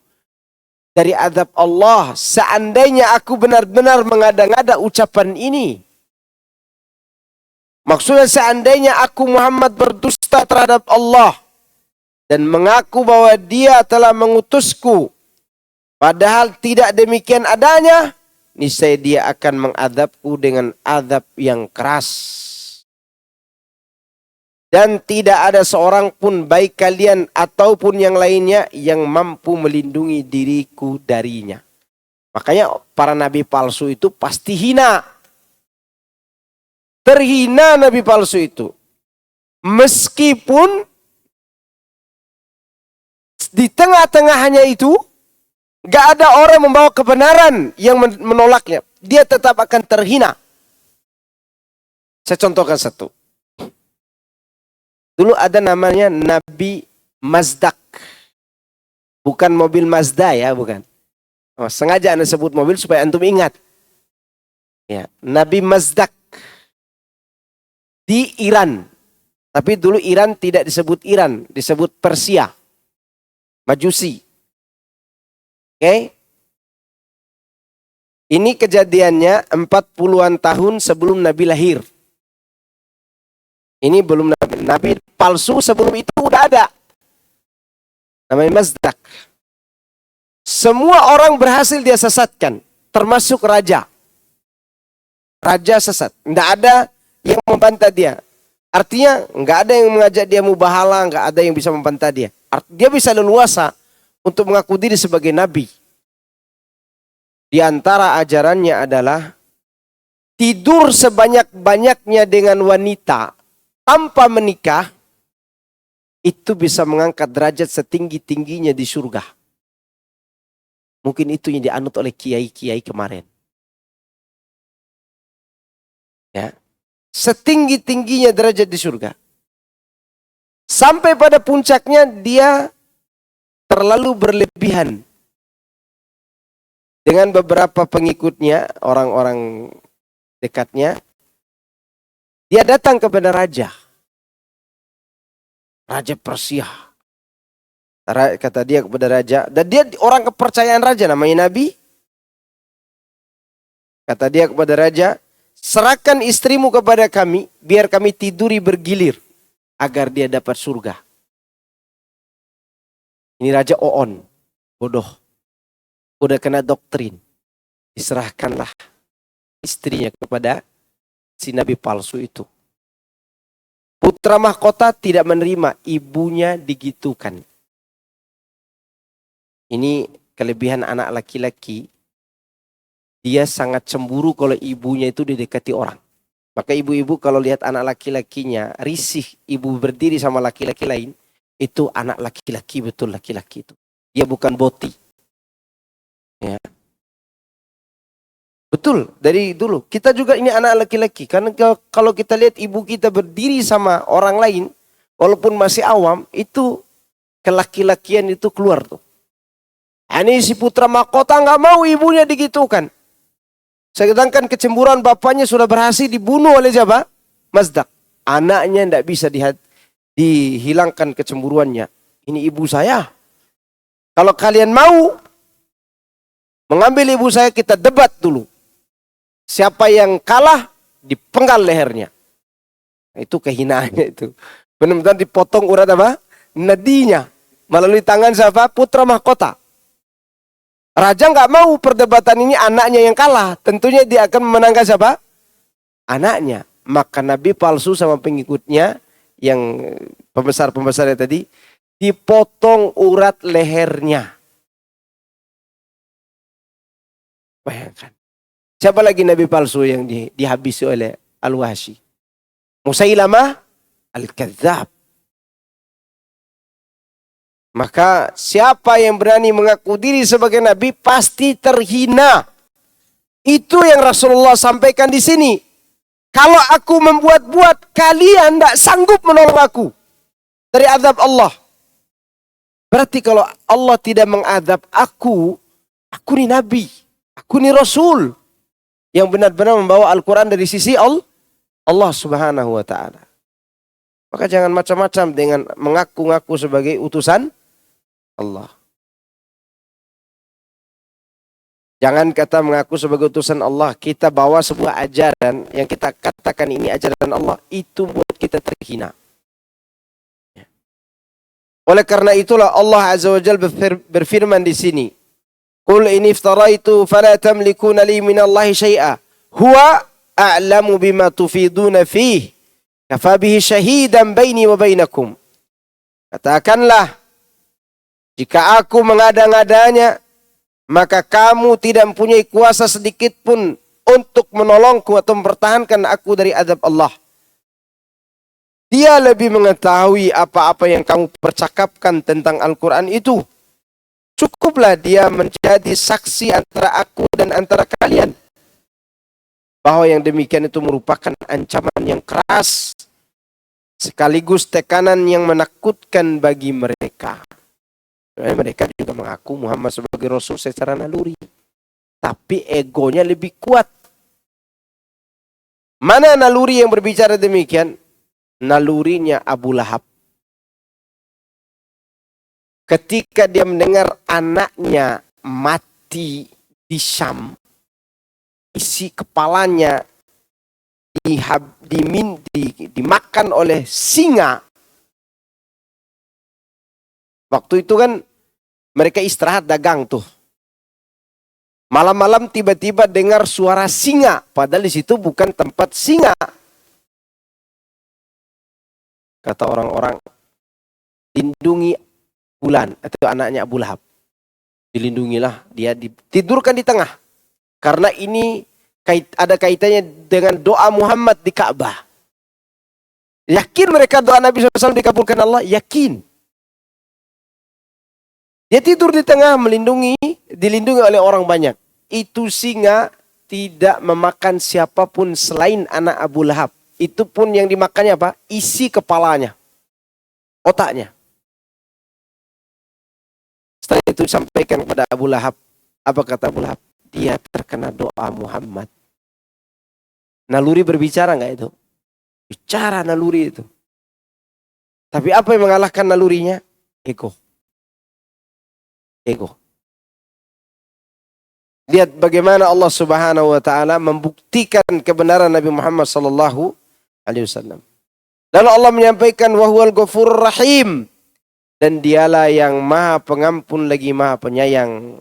dari azab Allah seandainya aku benar-benar mengada-ngada ucapan ini. Maksudnya seandainya aku Muhammad berdusta terhadap Allah dan mengaku bahwa dia telah mengutusku, padahal tidak demikian adanya, niscaya dia akan mengadabku dengan azab yang keras. Dan tidak ada seorang pun baik kalian ataupun yang lainnya yang mampu melindungi diriku darinya. Makanya para nabi palsu itu pasti hina. Terhina nabi palsu itu. Meskipun di tengah-tengahnya itu gak ada orang membawa kebenaran yang menolaknya. Dia tetap akan terhina. Saya contohkan satu. Dulu ada namanya Nabi Mazdak. Bukan mobil Mazda ya, bukan. Oh, sengaja Anda sebut mobil supaya antum ingat. Ya, Nabi Mazdak di Iran. Tapi dulu Iran tidak disebut Iran, disebut Persia. Majusi. Oke. Ini kejadiannya 40-an tahun sebelum Nabi lahir. Ini belum Nabi palsu, sebelum itu udah ada. Namanya Mazdak. Semua orang berhasil dia sesatkan, termasuk raja. Raja sesat. Tidak ada yang membantah dia. Artinya nggak ada yang mengajak dia mubahala, nggak ada yang bisa membantah dia. Dia bisa leluasa untuk mengaku diri sebagai nabi. Di antara ajarannya adalah tidur sebanyak-banyaknya dengan wanita tanpa menikah, itu bisa mengangkat derajat setinggi-tingginya di surga. Mungkin itu yang dianut oleh kiai-kiai kemarin. Ya. Setinggi-tingginya derajat di surga. Sampai pada puncaknya dia terlalu berlebihan. Dengan beberapa pengikutnya, orang-orang dekatnya, dia datang kepada raja. Raja Persia. Kata dia kepada raja, dan dia orang kepercayaan raja, namanya Nabi. Kata dia kepada raja, serahkan istrimu kepada kami, biar kami tiduri bergilir, agar dia dapat surga. Ini Raja Oon, bodoh. Udah kena doktrin. Diserahkanlah istrinya kepada si Nabi palsu itu. Putra mahkota tidak menerima, ibunya digitukan. Ini kelebihan anak laki-laki. Dia sangat cemburu kalau ibunya itu didekati orang. Maka ibu-ibu kalau lihat anak laki-lakinya risih, ibu berdiri sama laki-laki lain, itu anak laki-laki, betul laki-laki itu. Dia bukan boti. Ya. Betul, dari dulu. Kita juga ini anak laki-laki. Karena kalau kita lihat ibu kita berdiri sama orang lain, walaupun masih awam, itu kelaki-lakian itu keluar tuh. Ini si putra mahkota nggak mau ibunya digitukan. Sedangkan kecemburuan bapaknya sudah berhasil dibunuh oleh siapa? Mazdak. Anaknya tidak bisa dihilangkan kecemburuannya. Ini ibu saya. Kalau kalian mau mengambil ibu saya, kita debat dulu. Siapa yang kalah, dipenggal lehernya. Itu kehinaannya itu. Benar-benar dipotong urat apa? Nadinya. Melalui tangan siapa? Putra mahkota. Raja nggak mau perdebatan ini anaknya yang kalah. Tentunya dia akan memenangkan siapa? Anaknya. Maka Nabi palsu sama pengikutnya yang pembesar-pembesarnya tadi dipotong urat lehernya. Bayangkan. Siapa lagi Nabi palsu yang dihabisi oleh Al-Wahsy? Musailamah Al-Kadzab. Maka siapa yang berani mengaku diri sebagai Nabi pasti terhina. Itu yang Rasulullah sampaikan di sini. Kalau aku membuat-buat, kalian tidak sanggup menolong aku dari azab Allah. Berarti kalau Allah tidak mengadab aku ni Nabi, aku ni Rasul. Yang benar-benar membawa Al-Quran dari sisi Allah Subhanahu wa ta'ala. Maka jangan macam-macam dengan mengaku-ngaku sebagai utusan Allah. Jangan kata mengaku sebagai utusan Allah. Kita bawa sebuah ajaran yang kita katakan ini ajaran Allah. Itu buat kita terhina. Oleh karena itulah Allah Azza wa Jalla berfirman di sini. Qul in iftaraitu fala tamlikuna li minallahi syai'a. Huwa a'lamu bima tufiduna fih. Kafa bihi syahidan baini wa bainakum. Katakanlah, jika aku mengada-ngadanya, maka kamu tidak mempunyai kuasa sedikit pun untuk menolongku atau mempertahankan aku dari azab Allah. Dia lebih mengetahui apa-apa yang kamu percakapkan tentang Al-Quran itu. Cukuplah dia menjadi saksi antara aku dan antara kalian. Bahwa yang demikian itu merupakan ancaman yang keras. Sekaligus tekanan yang menakutkan bagi mereka. Mereka juga mengaku Muhammad sebagai Rasul secara naluri. Tapi egonya lebih kuat. Mana naluri yang berbicara demikian? Nalurinya Abu Lahab. Ketika dia mendengar anaknya mati di Syam, isi kepalanya dimakan oleh singa. Waktu itu kan mereka istirahat dagang tuh. Malam-malam tiba-tiba dengar suara singa. Padahal di situ bukan tempat singa. Kata orang-orang, lindungi Bulan, itu anaknya Abu Lahab. Dilindungilah, dia ditidurkan di tengah. Karena ini ada kaitannya dengan doa Muhammad di Ka'bah. Yakin mereka doa Nabi SAW dikabulkan Allah? Yakin. Dia tidur di tengah dilindungi oleh orang banyak. Itu singa tidak memakan siapapun selain anak Abu Lahab. Itu pun yang dimakannya apa? Isi kepalanya, otaknya. Setelah itu sampaikan kepada Abu Lahab. Apa kata Abu Lahab? Dia terkena doa Muhammad. Naluri berbicara enggak itu? Bicara naluri itu. Tapi apa yang mengalahkan nalurinya? Ego. Lihat bagaimana Allah Subhanahu wa taala membuktikan kebenaran Nabi Muhammad sallallahu alaihi wasallam. Lalu Allah menyampaikan wa huwal ghafurur rahim, dan dialah yang Maha Pengampun lagi Maha Penyayang.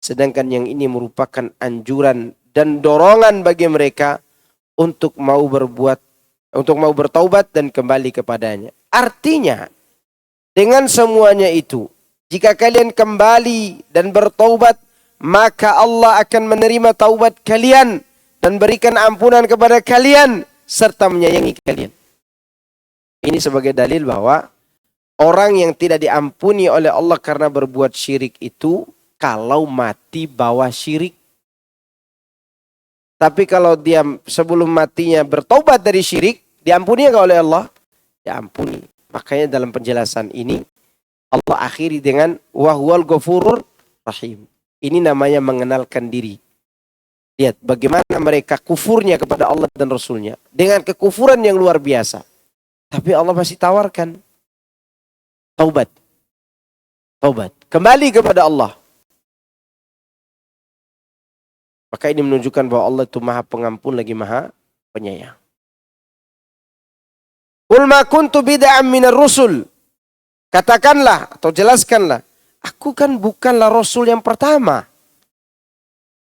Sedangkan yang ini merupakan anjuran dan dorongan bagi mereka untuk mau bertaubat dan kembali kepadanya. Artinya, dengan semuanya itu, jika kalian kembali dan bertaubat, maka Allah akan menerima taubat kalian dan berikan ampunan kepada kalian serta menyayangi kalian. Ini sebagai dalil bahwa orang yang tidak diampuni oleh Allah karena berbuat syirik itu kalau mati bawa syirik. Tapi kalau dia sebelum matinya bertaubat dari syirik, diampuni enggak oleh Allah? Diampuni. Makanya dalam penjelasan ini Allah akhiri dengan wahwal ghafurur rahim. Ini namanya mengenalkan diri. Lihat bagaimana mereka kufurnya kepada Allah dan Rasulnya. Dengan kekufuran yang luar biasa. Tapi Allah masih tawarkan. Taubat. Kembali kepada Allah. Maka ini menunjukkan bahwa Allah itu Maha Pengampun lagi Maha Penyayang. Qul ma kuntu bid'an minar rusul. Katakanlah atau jelaskanlah, aku kan bukanlah Rasul yang pertama.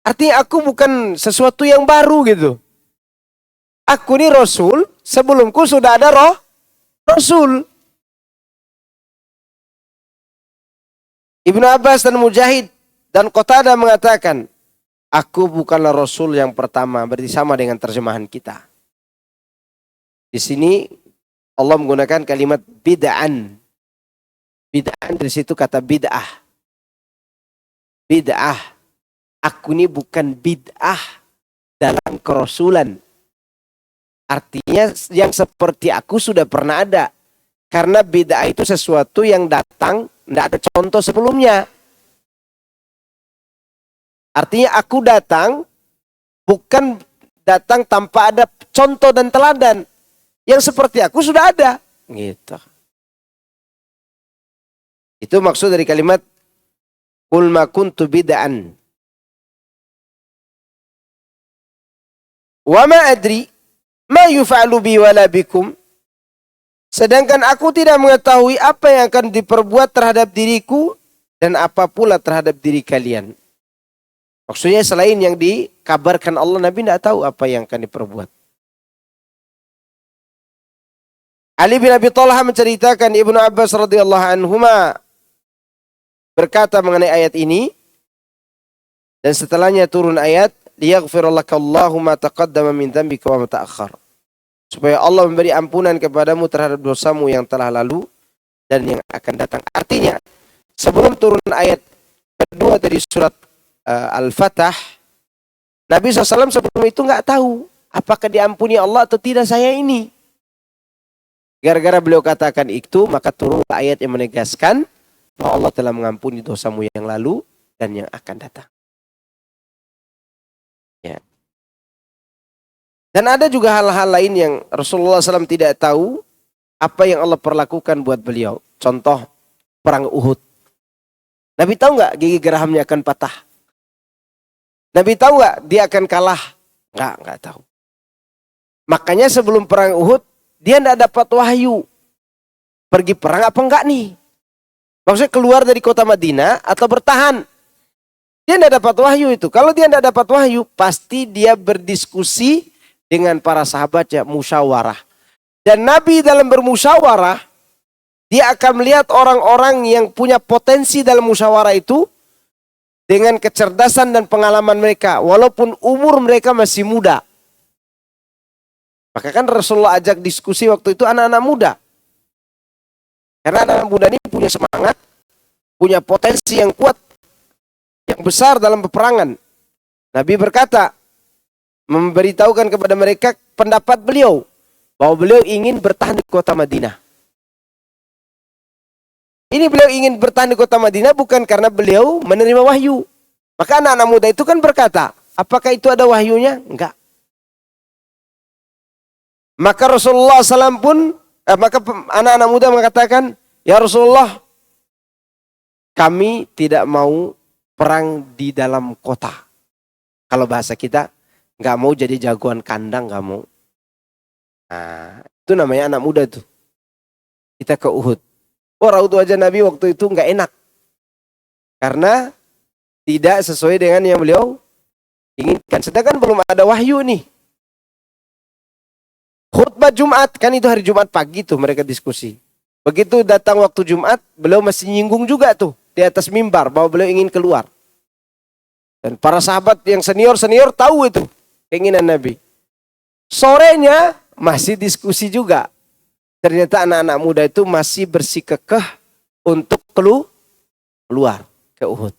Artinya aku bukan sesuatu yang baru gitu. Aku ini Rasul, sebelumku sudah ada Rasul. Ibnu Abbas dan Mujahid dan Qatadah mengatakan, aku bukanlah Rasul yang pertama, berarti sama dengan terjemahan kita. Di sini Allah menggunakan kalimat bid'an. Bid'ah dari situ kata bid'ah. Bid'ah. Aku ini bukan bid'ah dalam kerasulan. Artinya yang seperti aku sudah pernah ada. Karena bid'ah itu sesuatu yang datang, tidak ada contoh sebelumnya. Artinya aku datang, bukan datang tanpa ada contoh dan teladan. Yang seperti aku sudah ada. Gitu. Itu maksud dari kalimat qul ma kuntu bid'an. Wa ma adri ma yuf'alu bi wala bikum. Sedangkan aku tidak mengetahui apa yang akan diperbuat terhadap diriku dan apa pula terhadap diri kalian. Maksudnya selain yang dikabarkan Allah, Nabi tidak tahu apa yang akan diperbuat. Ali bin Abi Thalhah menceritakan Ibnu Abbas radhiyallahu anhuma berkata mengenai ayat ini, dan setelahnya turun ayat liyaghfirlakallahu ma taqaddama min dzambika wa ma ta'akhkhar, supaya Allah memberi ampunan kepadamu terhadap dosamu yang telah lalu dan yang akan datang. Artinya sebelum turun ayat kedua dari surat Al-Fatah, Nabi SAW sebelum itu nggak tahu apakah diampuni Allah atau tidak saya ini. Gara-gara beliau katakan itu, maka turun ayat yang menegaskan bahwa Allah telah mengampuni dosamu yang lalu dan yang akan datang. Ya. Dan ada juga hal-hal lain yang Rasulullah SAW tidak tahu apa yang Allah perlakukan buat beliau. Contoh perang Uhud. Nabi tahu nggak gigi gerahamnya akan patah? Nabi tahu nggak dia akan kalah? Nggak tahu. Makanya sebelum perang Uhud dia tidak dapat wahyu. Pergi perang apa enggak nih? Maksudnya keluar dari kota Madinah atau bertahan. Dia tidak dapat wahyu itu. Kalau dia tidak dapat wahyu, pasti dia berdiskusi dengan para sahabatnya, musyawarah. Dan Nabi dalam bermusyawarah, dia akan melihat orang-orang yang punya potensi dalam musyawarah itu dengan kecerdasan dan pengalaman mereka. Walaupun umur mereka masih muda. Maka kan Rasulullah ajak diskusi waktu itu anak-anak muda. Karena anak-anak muda ini punya semangat, punya potensi yang kuat, yang besar dalam peperangan. Nabi berkata, memberitahukan kepada mereka pendapat beliau, bahwa beliau ingin bertahan di kota Madinah. Ini beliau ingin bertahan di kota Madinah bukan karena beliau menerima wahyu. Maka anak-anak muda itu kan berkata, apakah itu ada wahyunya? Enggak. Maka Rasulullah SAW pun, maka anak-anak muda mengatakan, ya Rasulullah, kami tidak mau perang di dalam kota. Kalau bahasa kita, nggak mau jadi jagoan kandang, nggak mau. Nah, itu namanya anak muda tuh. Kita ke Uhud. Raut wajah Nabi waktu itu nggak enak. Karena tidak sesuai dengan yang beliau inginkan. Sedangkan belum ada wahyu nih. Khutbah Jumat, kan itu hari Jumat pagi tuh mereka diskusi. Begitu datang waktu Jumat, beliau masih nyinggung juga tuh di atas mimbar bahwa beliau ingin keluar. Dan para sahabat yang senior-senior tahu itu keinginan Nabi. Sorenya masih diskusi juga. Ternyata anak-anak muda itu masih bersikukuh untuk keluar ke Uhud.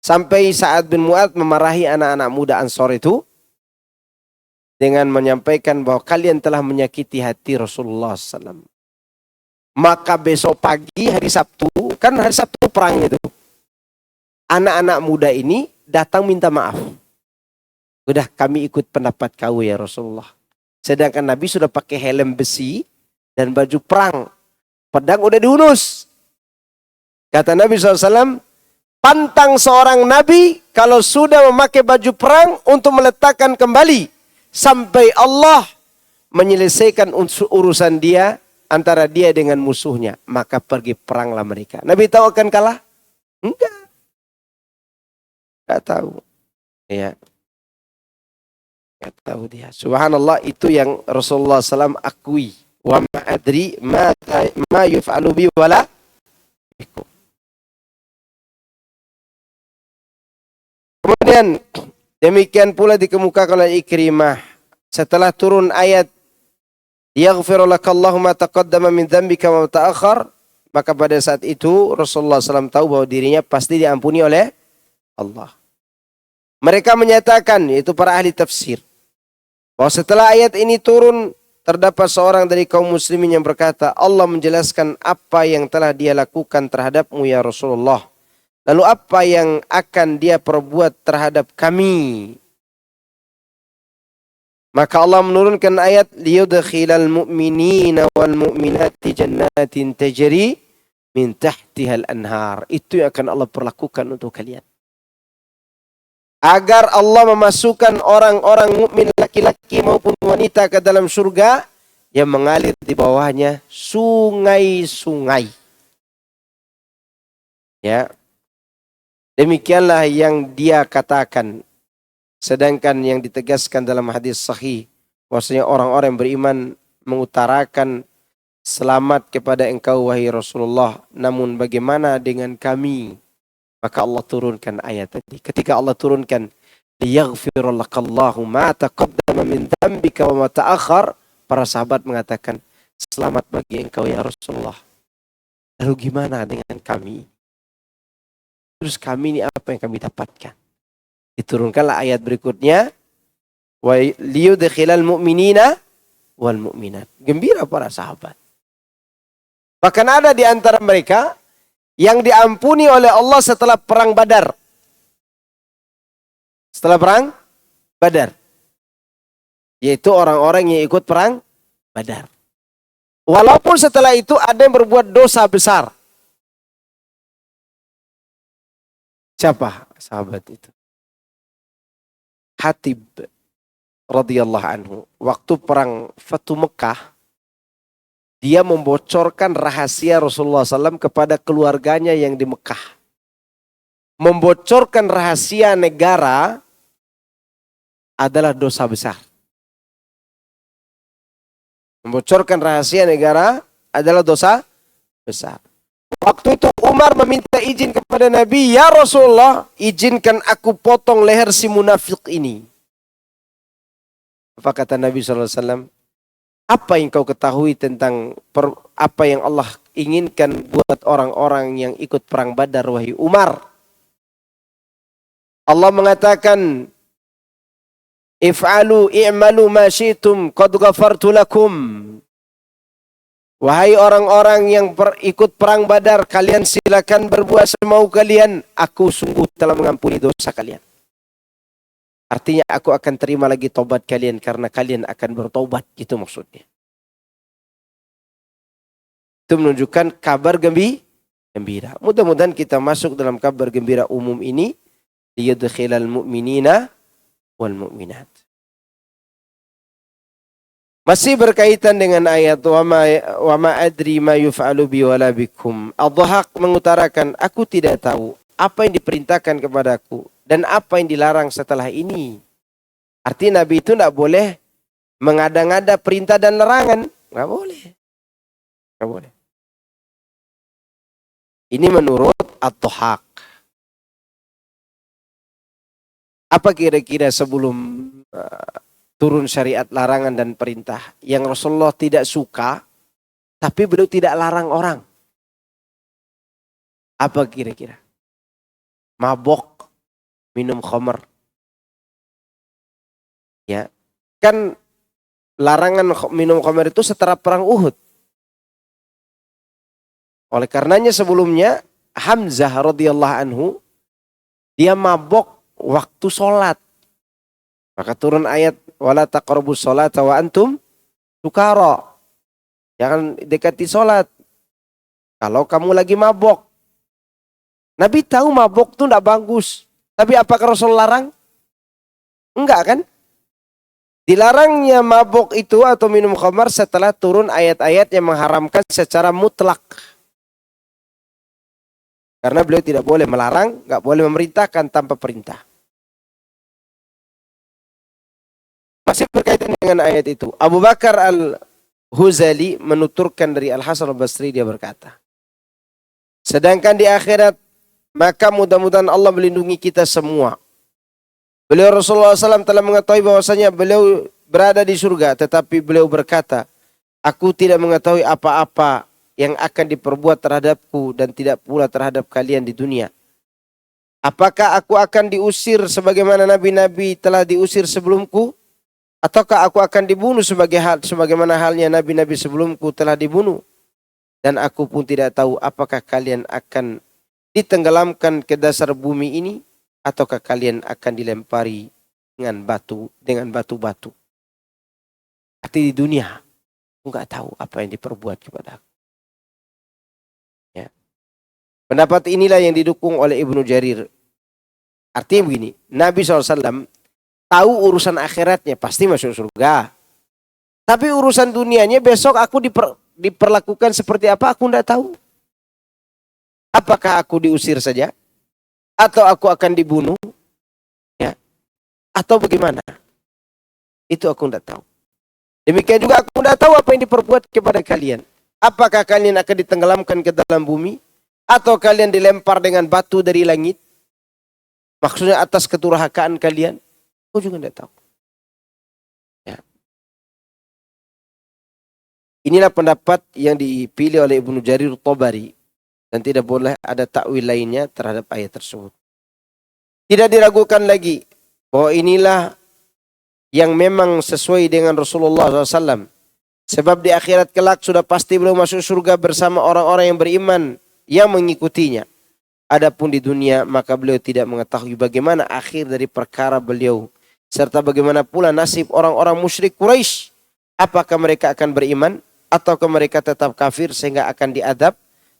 Sampai Sa'ad bin Mu'adz memarahi anak-anak muda Ansor itu dengan menyampaikan bahwa kalian telah menyakiti hati Rasulullah SAW. Maka besok pagi hari Sabtu, kan hari Sabtu perang itu. Anak-anak muda ini datang minta maaf. Udah kami ikut pendapat kau ya Rasulullah. Sedangkan Nabi sudah pakai helm besi dan baju perang. Pedang udah diunus. Kata Nabi SAW, pantang seorang Nabi kalau sudah memakai baju perang untuk meletakkan kembali. Sampai Allah menyelesaikan urusan dia antara dia dengan musuhnya. Maka pergi peranglah mereka. Nabi tahu akan kalah? Enggak. Enggak tahu. Ya. Enggak tahu dia. Subhanallah, itu yang Rasulullah SAW akui. Wa ma'adri ma yuf'alu bi wala bikum. Kemudian demikian pula dikemukakan oleh Ikrimah setelah turun ayat yaghfiru lakallahu ma taqaddama min dzambika wa ma ta'akhkhar, maka pada saat itu Rasulullah SAW tahu bahwa dirinya pasti diampuni oleh Allah. Mereka menyatakan, yaitu para ahli tafsir, bahwa setelah ayat ini turun terdapat seorang dari kaum muslimin yang berkata, Allah menjelaskan apa yang telah dia lakukan terhadapmu ya Rasulullah. Lalu apa yang akan dia perbuat terhadap kami? Maka Allah menurunkan ayat liyudkhilal mu'minina wal mu'minati jannatin tajri min tahtihal anhar. Itu yang akan Allah perlakukan untuk kalian. Agar Allah memasukkan orang-orang mukmin laki-laki maupun wanita ke dalam surga yang mengalir di bawahnya sungai-sungai. Ya. Demikianlah yang dia katakan. Sedangkan yang ditegaskan dalam hadis sahih, bahwasanya orang-orang yang beriman mengutarakan selamat kepada engkau wahai Rasulullah. Namun bagaimana dengan kami? Maka Allah turunkan ayat tadi. Ketika Allah turunkan liyaghfir lakallahu ma taqaddama min dzambika wa ma ta'akhkhar, para sahabat mengatakan selamat bagi engkau ya Rasulullah. Lalu gimana dengan kami? Terus kami ini apa yang kami dapatkan? Diturunkanlah ayat berikutnya, wa liyudkhilal mu'minina wal mu'minat. Gembira para sahabat. Bahkan ada di antara mereka yang diampuni oleh Allah setelah perang Badar. Setelah perang Badar. Yaitu orang-orang yang ikut perang Badar. Walaupun setelah itu ada yang berbuat dosa besar. Siapa sahabat itu? Hatib radhiyallahu anhu. Waktu perang Fatu Mekah, dia membocorkan rahasia Rasulullah SAW kepada keluarganya yang di Mekah. Membocorkan rahasia negara adalah dosa besar. Membocorkan rahasia negara adalah dosa besar. Waktu itu Umar meminta izin kepada Nabi, ya Rasulullah, izinkan aku potong leher si munafik ini. Apa kata Nabi SAW? Apa yang kau ketahui tentang apa yang Allah inginkan buat orang-orang yang ikut perang Badar, wahai Umar? Allah mengatakan, If'alu i'malu ma syi'tum qad ghafartu lakum. Wahai orang-orang yang ikut perang Badar, kalian silakan berbuat semau kalian. Aku sungguh telah mengampuni dosa kalian. Artinya aku akan terima lagi taubat kalian karena kalian akan bertaubat. Itu maksudnya. Itu menunjukkan kabar gembira. Mudah-mudahan kita masuk dalam kabar gembira umum ini. Liyudkhilal mu'minina wal mu'minat. Masih berkaitan dengan ayat wa ma adri ma yuf'alu bi wala bikum. Ad-Dhahhak mengutarakan, aku tidak tahu apa yang diperintahkan kepadaku dan apa yang dilarang setelah ini. Artinya Nabi itu tidak boleh mengada-ngada perintah dan larangan. Nggak boleh. Nggak boleh. Ini menurut Ad-Dhahhak. Apa kira-kira sebelum turun syariat larangan dan perintah yang Rasulullah tidak suka, tapi beliau tidak larang orang? Apa kira-kira? Mabok, minum khamar. Ya, kan larangan minum khamar itu setelah perang Uhud. Oleh karenanya sebelumnya Hamzah radhiyallahu anhu dia mabok waktu sholat. Maka turun ayat wala taqrabus sholata wa antum sukara. Jangan dekati sholat kalau kamu lagi mabok. Nabi tahu mabok itu tidak bagus. Tapi apakah Rasul larang? Enggak kan? Dilarangnya mabok itu atau minum khamar setelah turun ayat-ayat yang mengharamkan secara mutlak. Karena beliau tidak boleh melarang, enggak boleh memerintahkan tanpa perintah. Masih berkaitan dengan ayat itu, Abu Bakar Al-Huzali menuturkan dari Al-Hasan Al-Basri, dia berkata, sedangkan di akhirat, maka mudah-mudahan Allah melindungi kita semua. Beliau Rasulullah SAW telah mengetahui bahwasanya beliau berada di surga, tetapi beliau berkata, aku tidak mengetahui apa-apa yang akan diperbuat terhadapku dan tidak pula terhadap kalian di dunia. Apakah aku akan diusir sebagaimana nabi-nabi telah diusir sebelumku? Ataukah aku akan dibunuh sebagaimana halnya nabi-nabi sebelumku telah dibunuh? Dan aku pun tidak tahu apakah kalian akan ditenggelamkan ke dasar bumi ini ataukah kalian akan dilempari dengan batu-batu. Arti di dunia aku nggak tahu apa yang diperbuat kepada aku. Ya. Pendapat inilah yang didukung oleh Ibnu Jarir. Artinya begini, Nabi SAW tahu urusan akhiratnya, pasti masuk surga. Tapi urusan dunianya besok aku diperlakukan seperti apa, aku tidak tahu. Apakah aku diusir saja? Atau aku akan dibunuh? Ya. Atau bagaimana? Itu aku tidak tahu. Demikian juga aku tidak tahu apa yang diperbuat kepada kalian. Apakah kalian akan ditenggelamkan ke dalam bumi? Atau kalian dilempar dengan batu dari langit? Maksudnya atas keturhakaan kalian? Aku juga tidak tahu. Ya. Inilah pendapat yang dipilih oleh Ibnu Jarir Tabari. Dan tidak boleh ada takwil lainnya terhadap ayat tersebut. Tidak diragukan lagi bahwa inilah yang memang sesuai dengan Rasulullah SAW. Sebab di akhirat kelak sudah pasti beliau masuk surga bersama orang-orang yang beriman yang mengikutinya. Adapun di dunia maka beliau tidak mengetahui bagaimana akhir dari perkara beliau. Serta bagaimana pula nasib orang-orang musyrik Quraisy. Apakah mereka akan beriman ataukah mereka tetap kafir sehingga akan diadab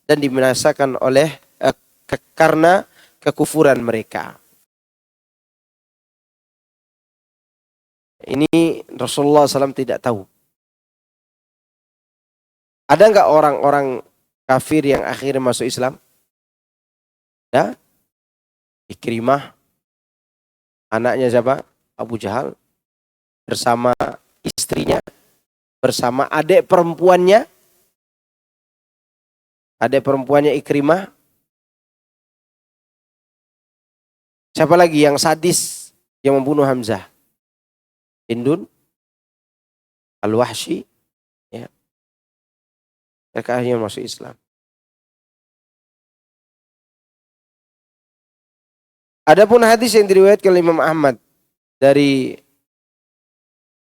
dan dibinasakan oleh karena kekufuran mereka. Ini Rasulullah SAW tidak tahu. Ada enggak orang-orang kafir yang akhirnya masuk Islam? Ya? Ikrimah, anaknya siapa? Abu Jahal, bersama istrinya, bersama adik perempuannya Ikrimah. Siapa lagi yang sadis yang membunuh Hamzah? Hindun Al-Wahsy, ya, mereka akhirnya masuk Islam. Adapun hadis yang diriwayatkan oleh Imam Ahmad dari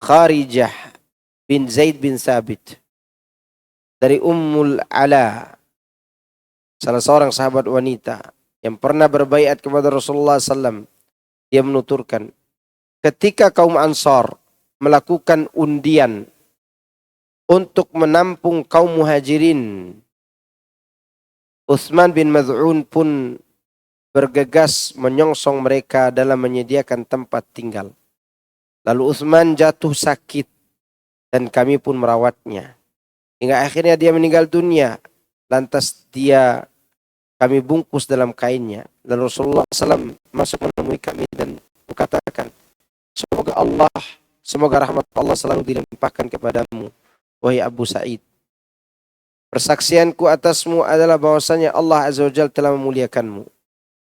Kharijah bin Zaid bin Sabit dari Ummul Ala, salah seorang sahabat wanita yang pernah berbaiat kepada Rasulullah SAW. Dia menuturkan, ketika kaum Ansar melakukan undian untuk menampung kaum Muhajirin, Utsman bin Maz'un pun bergegas menyongsong mereka dalam menyediakan tempat tinggal. Lalu Utsman jatuh sakit dan kami pun merawatnya. Hingga akhirnya dia meninggal dunia. Lantas kami bungkus dalam kainnya. Lalu Rasulullah SAW masuk menemui kami dan mengatakan, semoga rahmat Allah selalu dilimpahkan kepadamu, wahai Abu Sa'id. Persaksianku atasmu adalah bahwasanya Allah Azza wa Jalla telah memuliakanmu.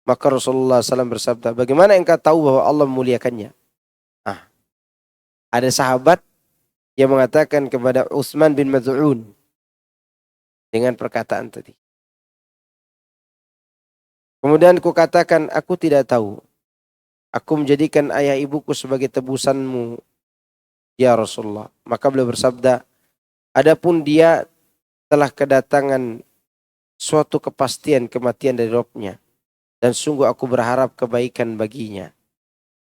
Maka Rasulullah SAW bersabda, bagaimana engkau tahu bahwa Allah memuliakannya? Ada sahabat yang mengatakan kepada Utsman bin Maz'un dengan perkataan tadi. Kemudian kukatakan, aku tidak tahu. Aku menjadikan ayah ibuku sebagai tebusanmu, ya Rasulullah. Maka beliau bersabda, adapun dia telah kedatangan suatu kepastian kematian dari Rabb-Nya. Dan sungguh aku berharap kebaikan baginya.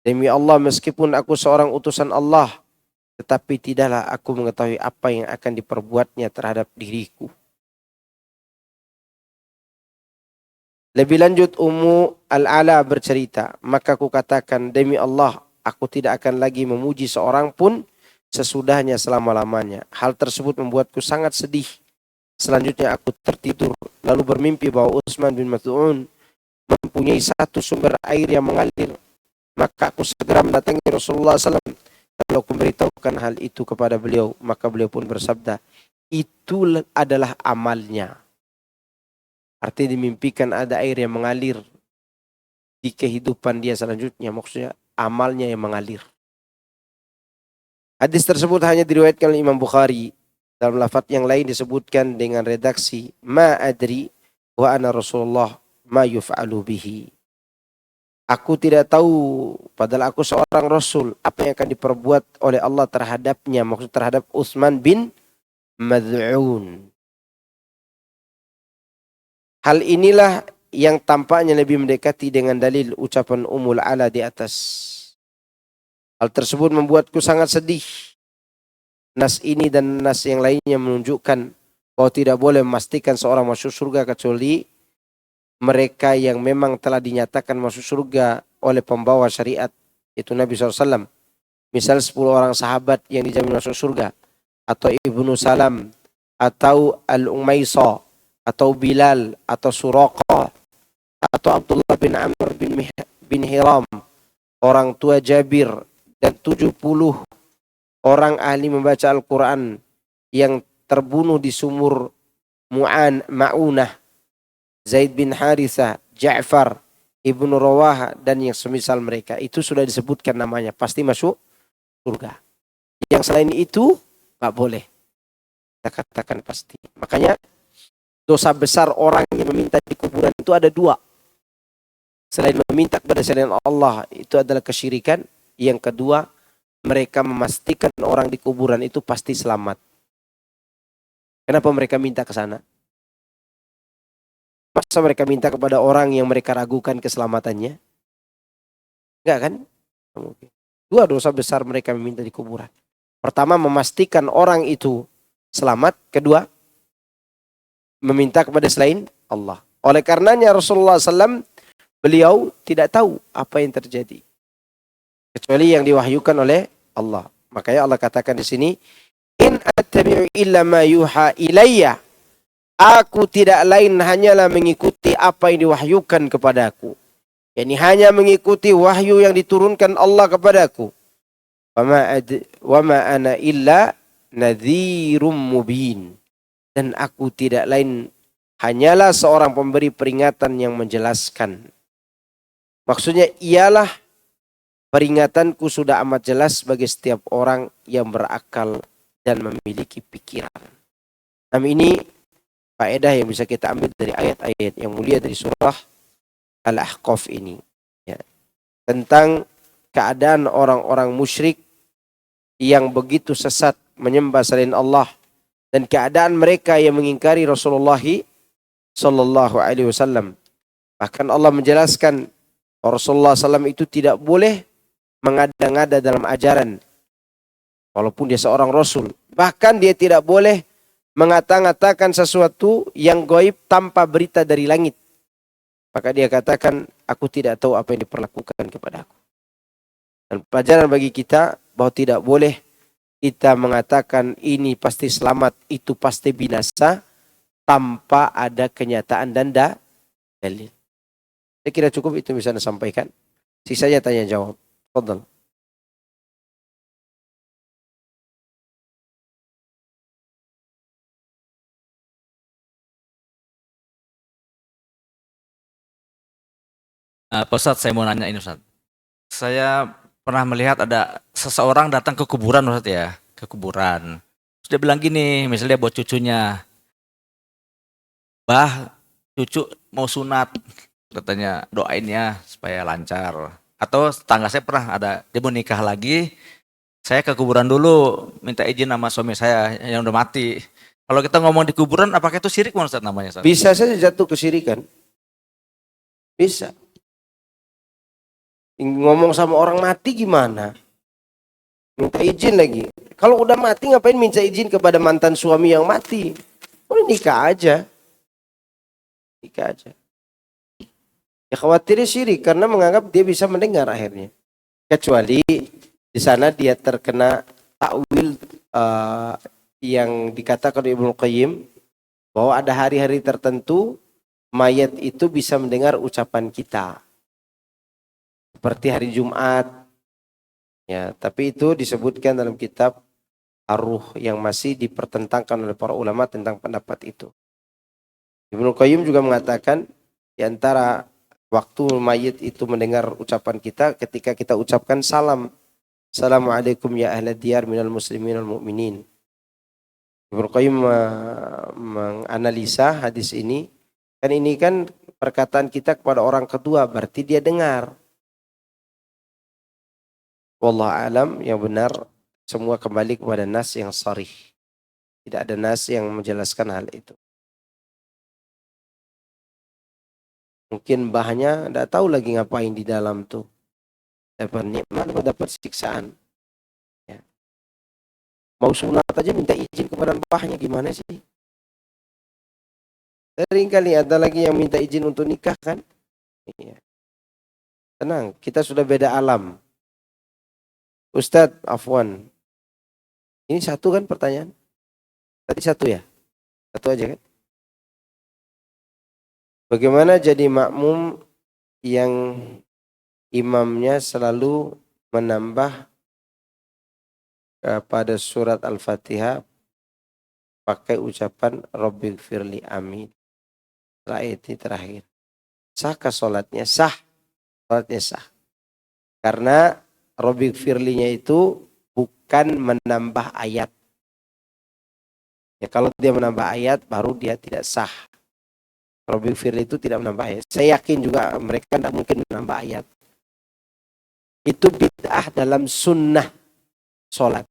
Demi Allah, meskipun aku seorang utusan Allah, tetapi tidaklah aku mengetahui apa yang akan diperbuatnya terhadap diriku. Lebih lanjut Ummu Al-Ala bercerita, maka aku katakan, demi Allah, aku tidak akan lagi memuji seorang pun sesudahnya selama-lamanya. Hal tersebut membuatku sangat sedih. Selanjutnya aku tertidur, lalu bermimpi bahwa Utsman bin Maz'un mempunyai satu sumber air yang mengalir. Maka aku segera mendatangi Rasulullah SAW. Lalu aku memberitahukan hal itu kepada beliau. Maka beliau pun bersabda, itu adalah amalnya. Artinya dimimpikan ada air yang mengalir di kehidupan dia selanjutnya. Maksudnya amalnya yang mengalir. Hadis tersebut hanya diriwayatkan oleh Imam Bukhari. Dalam lafaz yang lain disebutkan dengan redaksi, ma adri wa ana Rasulullah ma yuf'alu bihi. Aku tidak tahu, padahal aku seorang Rasul, apa yang akan diperbuat oleh Allah terhadapnya. Maksud terhadap Utsman bin Maz'un. Hal inilah yang tampaknya lebih mendekati dengan dalil ucapan Ummul Ala di atas. Hal tersebut membuatku sangat sedih. Nas ini dan nas yang lainnya menunjukkan bahwa tidak boleh memastikan seorang masuk surga kecuali mereka yang memang telah dinyatakan masuk surga oleh pembawa syariat, yaitu Nabi SAW. Misal 10 orang sahabat yang dijamin masuk surga, atau Ibnu Salam, atau Al-Umaisa, atau Bilal, atau Suraqah, atau Abdullah bin Amr bin Hiram, orang tua Jabir, dan 70 orang ahli membaca Al-Quran yang terbunuh di sumur Ma'unah, Zaid bin Harithah, Ja'far, Ibnu Rawaha, dan yang semisal mereka. Itu sudah disebutkan namanya, pasti masuk surga. Yang selain itu, gak boleh kita katakan pasti. Makanya dosa besar orang yang meminta di kuburan itu ada 2. Selain meminta kepada selain Allah, itu adalah kesyirikan. Yang kedua, mereka memastikan orang di kuburan itu pasti selamat. Kenapa mereka minta ke sana? Masa mereka minta kepada orang yang mereka ragukan keselamatannya? Enggak kan? Mungkin. 2 dosa besar mereka meminta di kuburan. Pertama, memastikan orang itu selamat. Kedua, meminta kepada selain Allah. Oleh karenanya Rasulullah SAW, beliau tidak tahu apa yang terjadi kecuali yang diwahyukan oleh Allah. Makanya Allah katakan di sini, in attabi'u illa ma yuha ilayya. Aku tidak lain hanyalah mengikuti apa yang diwahyukan kepadaku. Yani hanya mengikuti wahyu yang diturunkan Allah kepadaku. Wa ma ana illa nadhirum mubin. Dan aku tidak lain hanyalah seorang pemberi peringatan yang menjelaskan. Maksudnya ialah peringatanku sudah amat jelas bagi setiap orang yang berakal dan memiliki pikiran. Ini faedah yang bisa kita ambil dari ayat-ayat yang mulia dari surah Al-Ahqaf ini. Ya. Tentang keadaan orang-orang musyrik yang begitu sesat menyembah selain Allah, dan keadaan mereka yang mengingkari Rasulullah sallallahu alaihi wasallam. Bahkan Allah menjelaskan Rasulullah SAW itu tidak boleh mengada-ngada dalam ajaran, walaupun dia seorang Rasul. Bahkan dia tidak boleh mengata-ngatakan sesuatu yang gaib tanpa berita dari langit. Maka dia katakan, aku tidak tahu apa yang diperlakukan kepada aku. Dan pelajaran bagi kita bahwa tidak boleh kita mengatakan ini pasti selamat, itu pasti binasa, tanpa ada kenyataan dan dalil. Saya kira cukup itu bisa Anda sampaikan. Sisanya tanya jawab. Fadhal. Pak Ustadz, saya mau nanya ini Ustadz. Saya pernah melihat ada seseorang datang ke kuburan Ustadz ya, ke kuburan. Terus dia bilang gini, misalnya buat cucunya, "Bah, cucu mau sunat," katanya, "doain ya supaya lancar." Atau tetangga saya pernah ada, dia mau nikah lagi, saya ke kuburan dulu, minta izin sama suami saya yang udah mati. Kalau kita ngomong di kuburan, apakah itu syirik Ustadz namanya Ustadz? Bisa saja jatuh kesyirikan. Bisa. Ngomong sama orang mati gimana? Minta izin lagi. Kalau udah mati ngapain minta izin kepada mantan suami yang mati? Udah nikah aja. Nikah aja. Ya khawatirnya syirik karena menganggap dia bisa mendengar akhirnya. Kecuali di sana dia terkena takwil yang dikatakan oleh Ibnu Qayyim bahwa ada hari-hari tertentu mayat itu bisa mendengar ucapan kita. Seperti hari Jumat. Ya, tapi itu disebutkan dalam kitab Ar-Ruh yang masih dipertentangkan oleh para ulama tentang pendapat itu. Ibnu Qayyim juga mengatakan di antara waktu mayit itu mendengar ucapan kita ketika kita ucapkan salam. Assalamualaikum ya ahla diyar minal muslimin wal mu'minin. Ibnu Qayyim menganalisa hadis ini. Kan ini kan perkataan kita kepada orang kedua, berarti dia dengar. Wallahu alam, yang benar semua kembali kepada nas yang sharih. Tidak ada nas yang menjelaskan hal itu. Mungkin mbahnya tidak tahu lagi ngapain di dalam tuh. Dapat nikmat atau dapat siksaan. Ya. Mau sunat aja minta izin kepada mbahnya, gimana sih? Sering kali ada lagi yang minta izin untuk nikah kan? Iya. Tenang, kita sudah beda alam. Ustadz, afwan. Ini satu kan pertanyaan? Tadi satu ya? Satu aja kan? Bagaimana jadi makmum yang imamnya selalu menambah pada surat Al-Fatihah pakai ucapan Rabbighfirli amin. Ayat ini terakhir. Sahkah sholatnya? Sah. Sholatnya sah. Karena Rabbighfirlinya itu bukan menambah ayat. Ya, kalau dia menambah ayat baru dia tidak sah. Rabbighfirli itu tidak menambah ayat. Saya yakin juga mereka tidak mungkin menambah ayat. Itu bid'ah dalam sunnah sholat.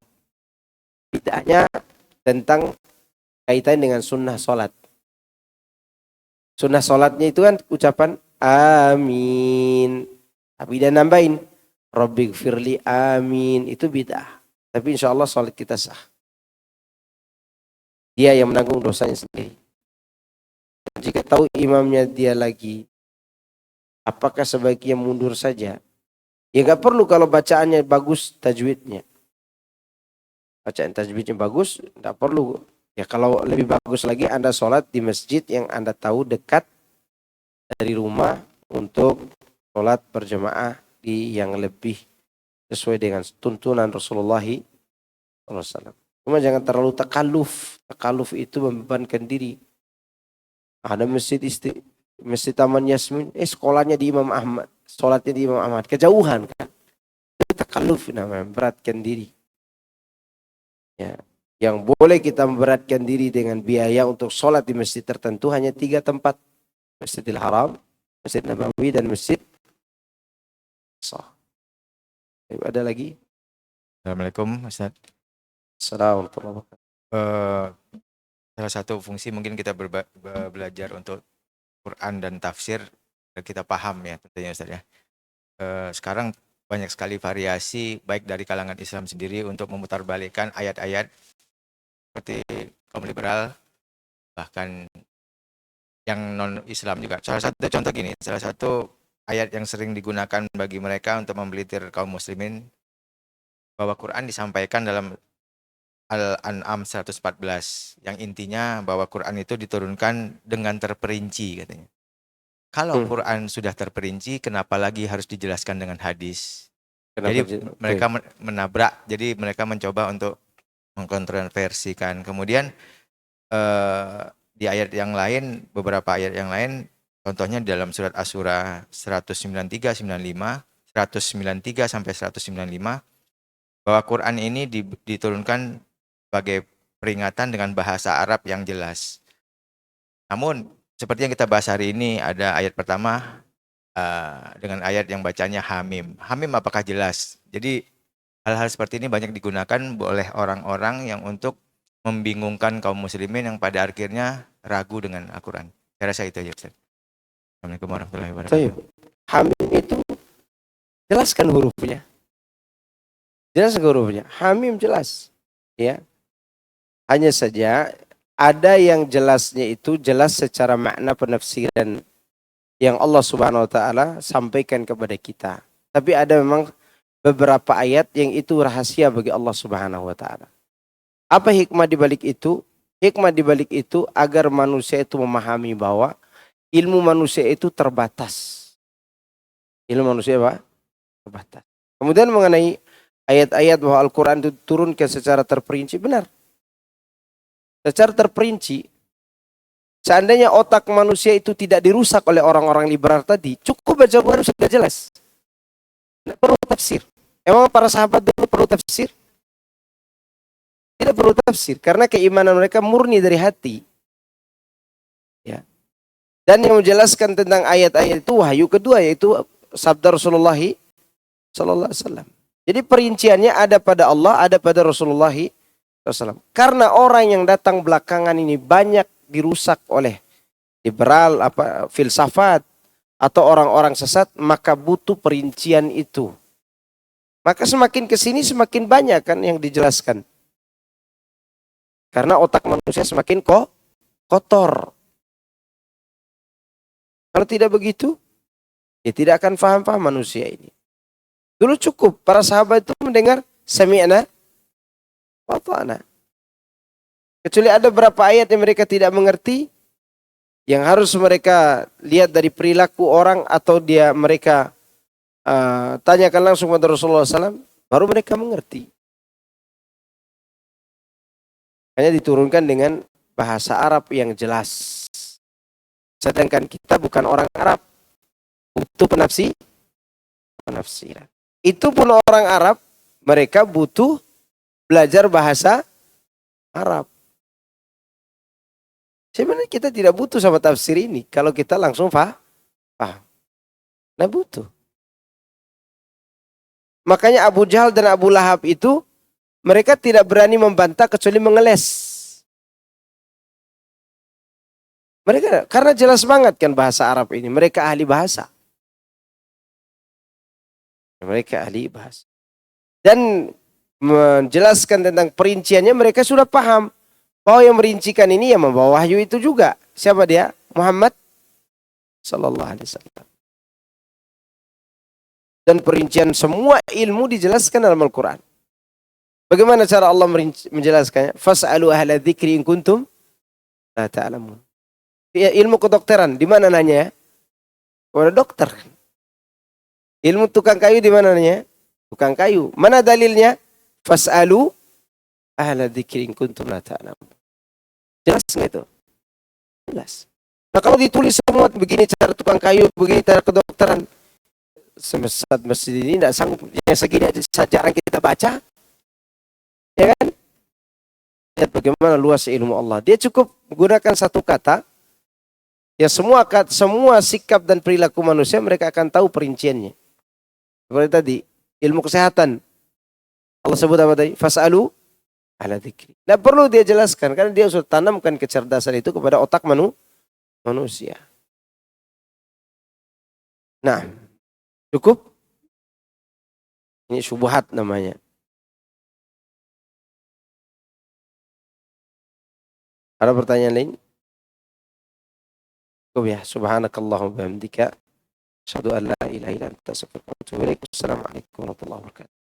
Bid'ahnya tentang kaitan dengan sunnah sholat. Sunnah sholatnya itu kan ucapan amin. Tapi dia nambahin Rabbighfirli amin. Itu bid'ah. Tapi insya Allah sholat kita sah. Dia yang menanggung dosanya sendiri. Jika tahu imamnya dia lagi, apakah sebaiknya mundur saja? Ya nggak perlu kalau bacaannya bagus tajwidnya. Bacaan tajwidnya bagus, nggak perlu. Ya kalau lebih bagus lagi Anda sholat di masjid yang Anda tahu dekat dari rumah untuk sholat berjamaah di yang lebih sesuai dengan tuntunan Rasulullah SAW. Cuma jangan terlalu takaluf. Takaluf itu membebankan diri. Ada masjid Taman Yasmin, sekolahnya di Imam Ahmad, sholatnya di Imam Ahmad, kejauhan kan. Itu takaluf namanya, beratkan diri. Ya, yang boleh kita memberatkan diri dengan biaya untuk sholat di masjid tertentu hanya 3 tempat. Masjidil Haram, Masjid Nabawi, dan Masjid Aqsa. Ada lagi? Assalamualaikum Ustaz. Assalamualaikum. Salah satu fungsi mungkin kita belajar untuk Quran dan tafsir kita paham ya tentunya Ustaz ya. Sekarang banyak sekali variasi baik dari kalangan Islam sendiri untuk memutarbalikkan ayat-ayat seperti kaum liberal bahkan yang non Islam juga. Salah satu contoh gini, salah satu ayat yang sering digunakan bagi mereka untuk membelitir kaum muslimin bahwa Quran disampaikan dalam Al-An'am 114 yang intinya bahwa Quran itu diturunkan dengan terperinci katanya. Kalau Quran sudah terperinci, kenapa lagi harus dijelaskan dengan hadis? Jadi mereka menabrak, jadi mereka mencoba untuk mengkontroversikan. Kemudian di ayat yang lain, beberapa ayat yang lain, contohnya di dalam surat Asy-Syura 193, 95, 193 sampai 195, bahwa Quran ini diturunkan sebagai peringatan dengan bahasa Arab yang jelas. Namun seperti yang kita bahas hari ini, ada ayat pertama dengan ayat yang bacanya Hamim. Hamim apakah jelas? Jadi hal-hal seperti ini banyak digunakan oleh orang-orang yang untuk membingungkan kaum muslimin yang pada akhirnya ragu dengan Al-Quran. Saya rasa itu aja Ustaz. Assalamualaikum warahmatullahi wabarakatuh. Hamim itu jelaskan hurufnya. Jelaskan hurufnya. Hamim jelas. Ya. Hanya saja ada yang jelasnya itu jelas secara makna penafsiran yang Allah Subhanahu wa taala sampaikan kepada kita. Tapi ada memang beberapa ayat yang itu rahasia bagi Allah Subhanahu wa taala. Apa hikmah di balik itu? Hikmah di balik itu agar manusia itu memahami bahwa ilmu manusia itu terbatas. Ilmu manusia apa? Terbatas. Kemudian mengenai ayat-ayat bahwa Al-Quran itu turunkan secara terperinci, benar. Secara terperinci, seandainya otak manusia itu tidak dirusak oleh orang-orang liberal tadi, cukup baca Quran sudah jelas. Tidak perlu tafsir. Emang para sahabat dulu perlu tafsir? Tidak perlu tafsir, karena keimanan mereka murni dari hati. Ya. Dan yang menjelaskan tentang ayat-ayat itu wahyu kedua, yaitu sabda Rasulullah sallallahu alaihi wasallam. Jadi perinciannya ada pada Allah, ada pada Rasulullah SAW. Karena orang yang datang belakangan ini banyak dirusak oleh liberal, filsafat atau orang-orang sesat, maka butuh perincian itu. Maka semakin kesini semakin banyak kan yang dijelaskan. Karena otak manusia semakin kotor. Kalau tidak begitu, ya tidak akan paham manusia ini. Dulu cukup para sahabat itu mendengar sami'na wa ata'na. Kecuali ada beberapa ayat yang mereka tidak mengerti, yang harus mereka lihat dari perilaku orang atau mereka tanyakan langsung kepada Rasulullah SAW, baru mereka mengerti. Hanya diturunkan dengan bahasa Arab yang jelas. Sedangkan kita bukan orang Arab, butuh penafsiran. Itu pun orang Arab, mereka butuh belajar bahasa Arab. Sebenarnya kita tidak butuh sama tafsir ini. Kalau kita langsung paham. Nah butuh. Makanya Abu Jahal dan Abu Lahab itu, mereka tidak berani membantah kecuali mengeles. Mereka, karena jelas banget kan bahasa Arab ini. Mereka ahli bahasa. Mereka ahli bahasa. Dan menjelaskan tentang perinciannya mereka sudah paham. Bahwa yang merincikan ini yang membawa wahyu itu juga. Siapa dia? Muhammad sallallahu alaihi wasallam. Dan perincian semua ilmu dijelaskan dalam Al-Quran. Bagaimana cara Allah menjelaskannya? Fas'alu ahla dzikri in kuntum la ta'lamun. Ya, ilmu kedokteran di mana nanya? Kepada dokter. Ilmu tukang kayu di mana nanya? Tukang kayu. Mana dalilnya? Fas'alu ahla dzikri in kuntum la ta'lamun. Jelas nggak itu? Jelas. Nah kalau ditulis semua begini cara tukang kayu, begini cara kedokteran, semesat masjid ini tidak sanggup. Yang segini aja jarang kita baca. Ya kan? lihat bagaimana luas ilmu Allah. Dia cukup menggunakan satu kata, ya semua sikap dan perilaku manusia mereka akan tahu perinciannya. Seperti tadi, ilmu kesehatan. Allah sebut apa tadi? Fas'alu ala dzikri. Tidak perlu dia jelaskan, karena dia sudah tanamkan kecerdasan itu kepada otak manusia. Nah, cukup? Ini syubhat namanya. Ada pertanyaan lain? Cukup ya. Subhanakallahumma bihamdika. Asyhadu an la ilaha illa anta astaghfiruka wa atubu ilaik. Wassalamualaikum warahmatullahi wabarakatuh.